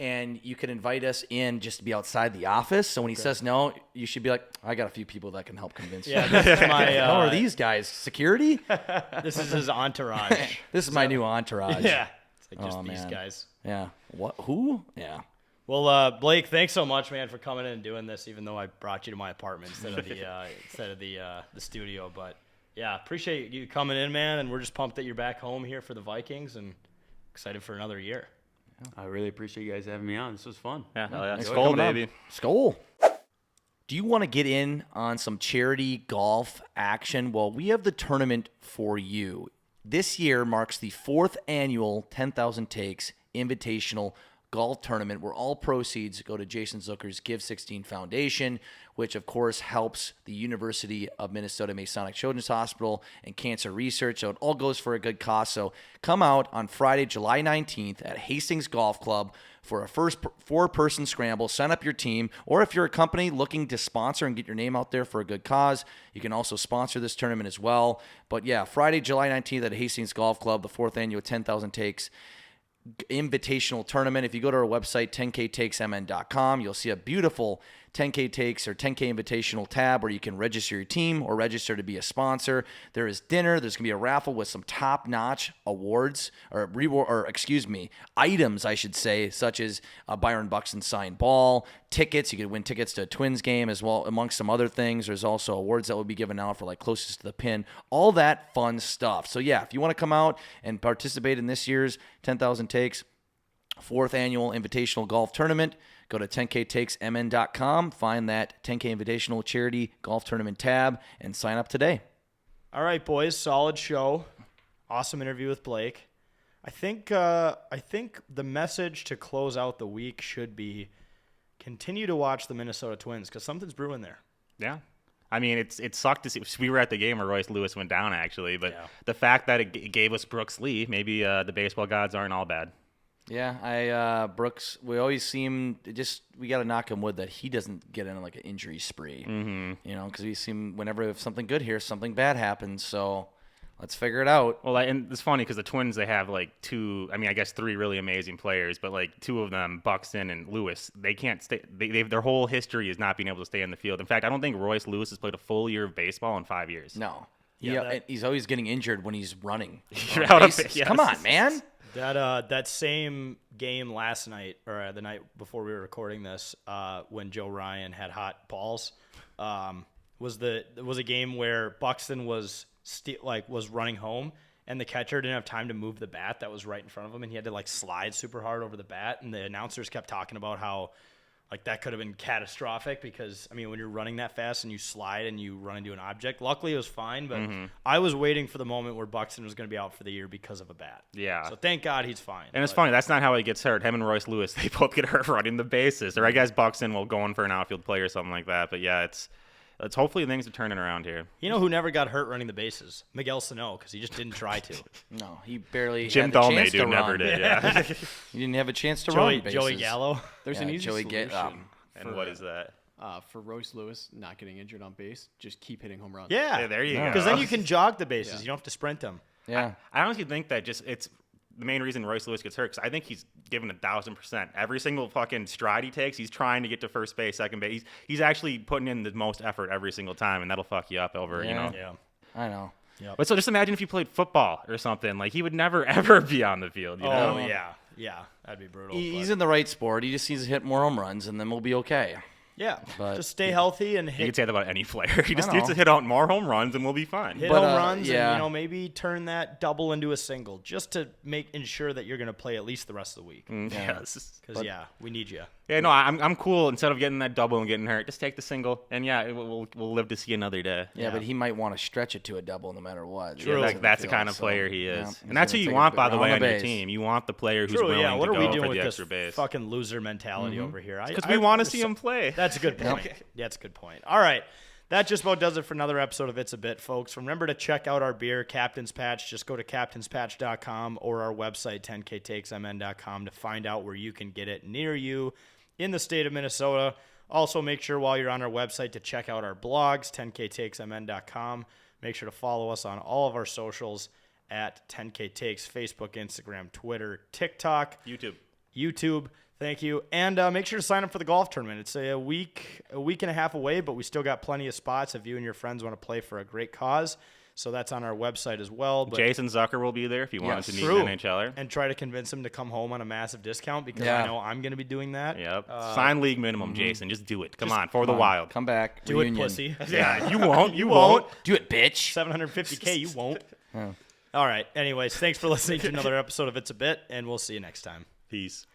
And you can invite us in just to be outside the office. So when he says no, you should be like, I got a few people that can help convince you. Yeah, this is my. How are these guys? Security? This is his entourage. This is my new entourage. Yeah, it's like just Oh, these man. guys. Yeah. What? Who? Yeah. Well, Blake, thanks so much, man, for coming in and doing this. Even though I brought you to my apartment instead of the studio, but yeah, appreciate you coming in, man. And we're just pumped that you're back home here for the Vikings and excited for another year. I really appreciate you guys having me on. This was fun. Yeah, hell yeah. Thanks for Skull, coming on. baby. Skull. Do you want to get in on some charity golf action? Well, we have the tournament for you. This year marks the 4th annual 10,000 Takes Invitational Golf Tournament, where all proceeds go to Jason Zucker's Give 16 Foundation, which of course helps the University of Minnesota Masonic Children's Hospital and cancer research. So it all goes for a good cause. So come out on Friday, July 19th at Hastings Golf Club for a first 4-person scramble. Sign up your team, or if you're a company looking to sponsor and get your name out there for a good cause, you can also sponsor this tournament as well. But yeah, Friday, July 19th at Hastings Golf Club, the 4th annual 10,000 Takes Invitational Tournament. If you go to our website, 10ktakesmn.com, you'll see a beautiful 10K Takes or 10K Invitational tab where you can register your team or register to be a sponsor. There is dinner. There's going to be a raffle with some top-notch awards items, I should say, such as a Byron Buxton signed ball, tickets. You could win tickets to a Twins game as well, amongst some other things. There's also awards that will be given out for like closest to the pin, all that fun stuff. So yeah, if you want to come out and participate in this year's 10,000 Takes 4th annual invitational golf tournament, go to 10ktakesmn.com, find that 10K Invitational Charity Golf Tournament tab, and sign up today. All right, boys, solid show. Awesome interview with Blake. I think the message to close out the week should be continue to watch the Minnesota Twins because something's brewing there. Yeah. I mean, it sucked to see. We were at the game where Royce Lewis went down, actually, but Yeah. the fact that it gave us Brooks Lee, maybe the baseball gods aren't all bad. Yeah, Brooks. We always seem we got to knock him wood that he doesn't get in like an injury spree. Mm-hmm. You know, because we seem whenever if something good here, something bad happens. So let's figure it out. Well, and it's funny because the Twins, they have like I guess 3 really amazing players, but like 2 of them, Buxton and Lewis, they can't stay. Their whole history is not being able to stay in the field. In fact, I don't think Royce Lewis has played a full year of baseball in 5 years. No. Yeah, And he's always getting injured when he's running. You're out of Bases. yes. Come on, man. That same game last night, or the night before we were recording this, when Joe Ryan had hot balls, was a game where Buxton was running home, and the catcher didn't have time to move the bat that was right in front of him, and he had to like slide super hard over the bat, and the announcers kept talking about how like that could have been catastrophic because, I mean, when you're running that fast and you slide and you run into an object, luckily it was fine, but I was waiting for the moment where Buxton was going to be out for the year because of a bat. Yeah. So thank God he's fine. And it's funny, that's not how he gets hurt. Him and Royce Lewis, they both get hurt running the bases. Or I guess Buxton will go in for an outfield play or something like that. But yeah, it's hopefully things are turning around here. You know who never got hurt running the bases? Miguel Sano, because he just didn't try to. No, he barely Jim had the chance Dalmay, to never run. did, yeah. He didn't have a chance to run bases. Joey Gallo. There's Yeah, an easy Joey solution. And what is that? For Royce Lewis not getting injured on base, just keep hitting home runs. Yeah. Yeah, there you go. Because then you can jog the bases. Yeah. You don't have to sprint them. Yeah. I honestly think that it's the main reason Royce Lewis gets hurt because I think he's given 1,000%. Every single fucking stride he takes, he's trying to get to first base, second base. He's actually putting in the most effort every single time, and that'll fuck you up over, you know. Yeah. I know. But so just imagine if you played football or something. Like, he would never, ever be on the field, you know? Oh, yeah. Yeah. That'd be brutal. He's in the right sport. He just needs to hit more home runs, and then we'll be okay. Yeah. But- Just stay healthy and You hit could say that about any player. He just know. needs to hit out more home runs, and we'll be fine. hit But, home runs yeah. and, maybe turn that double into a single just to ensure that you're going to play at least the rest of the week. Yes. Because, we need you. Yeah, no, I'm cool. Instead of getting that double and getting hurt, just take the single, and we'll live to see another day. Yeah, but he might want to stretch it to a double no matter what. True. Yeah, that's the kind of player he is. And that's who you want, by the way, on your team. You want the player who's True, willing yeah. What to are we go doing for with the this extra base. fucking loser mentality over here? Because we want to see him play. That's a good point. Yeah, that's a good point. All right. That just about does it for another episode of It's a Bit, folks. Remember to check out our beer, Captain's Patch. Just go to captainspatch.com or our website, 10ktakesmn.com, to find out where you can get it near you in the state of Minnesota. Also, make sure while you're on our website to check out our blogs, 10ktakesmn.com. Make sure to follow us on all of our socials at 10ktakes, Facebook, Instagram, Twitter, TikTok. YouTube. Thank you. And make sure to sign up for the golf tournament. It's a week and a half away, but we still got plenty of spots if you and your friends want to play for a great cause. So that's on our website as well. But Jason Zucker will be there if you wanted to meet true. an NHLer. And try to convince him to come home on a massive discount because Yeah. I know I'm going to be doing that. Yep. Sign league minimum, Jason. Just do it. Come on, for the Come on, Wild. Come back. Do Reunion. it, pussy. Yeah, you won't. You won't. Do it, bitch. 750K, you won't. All right. Anyways, thanks for listening to another episode of It's a Bit, and we'll see you next time. Peace.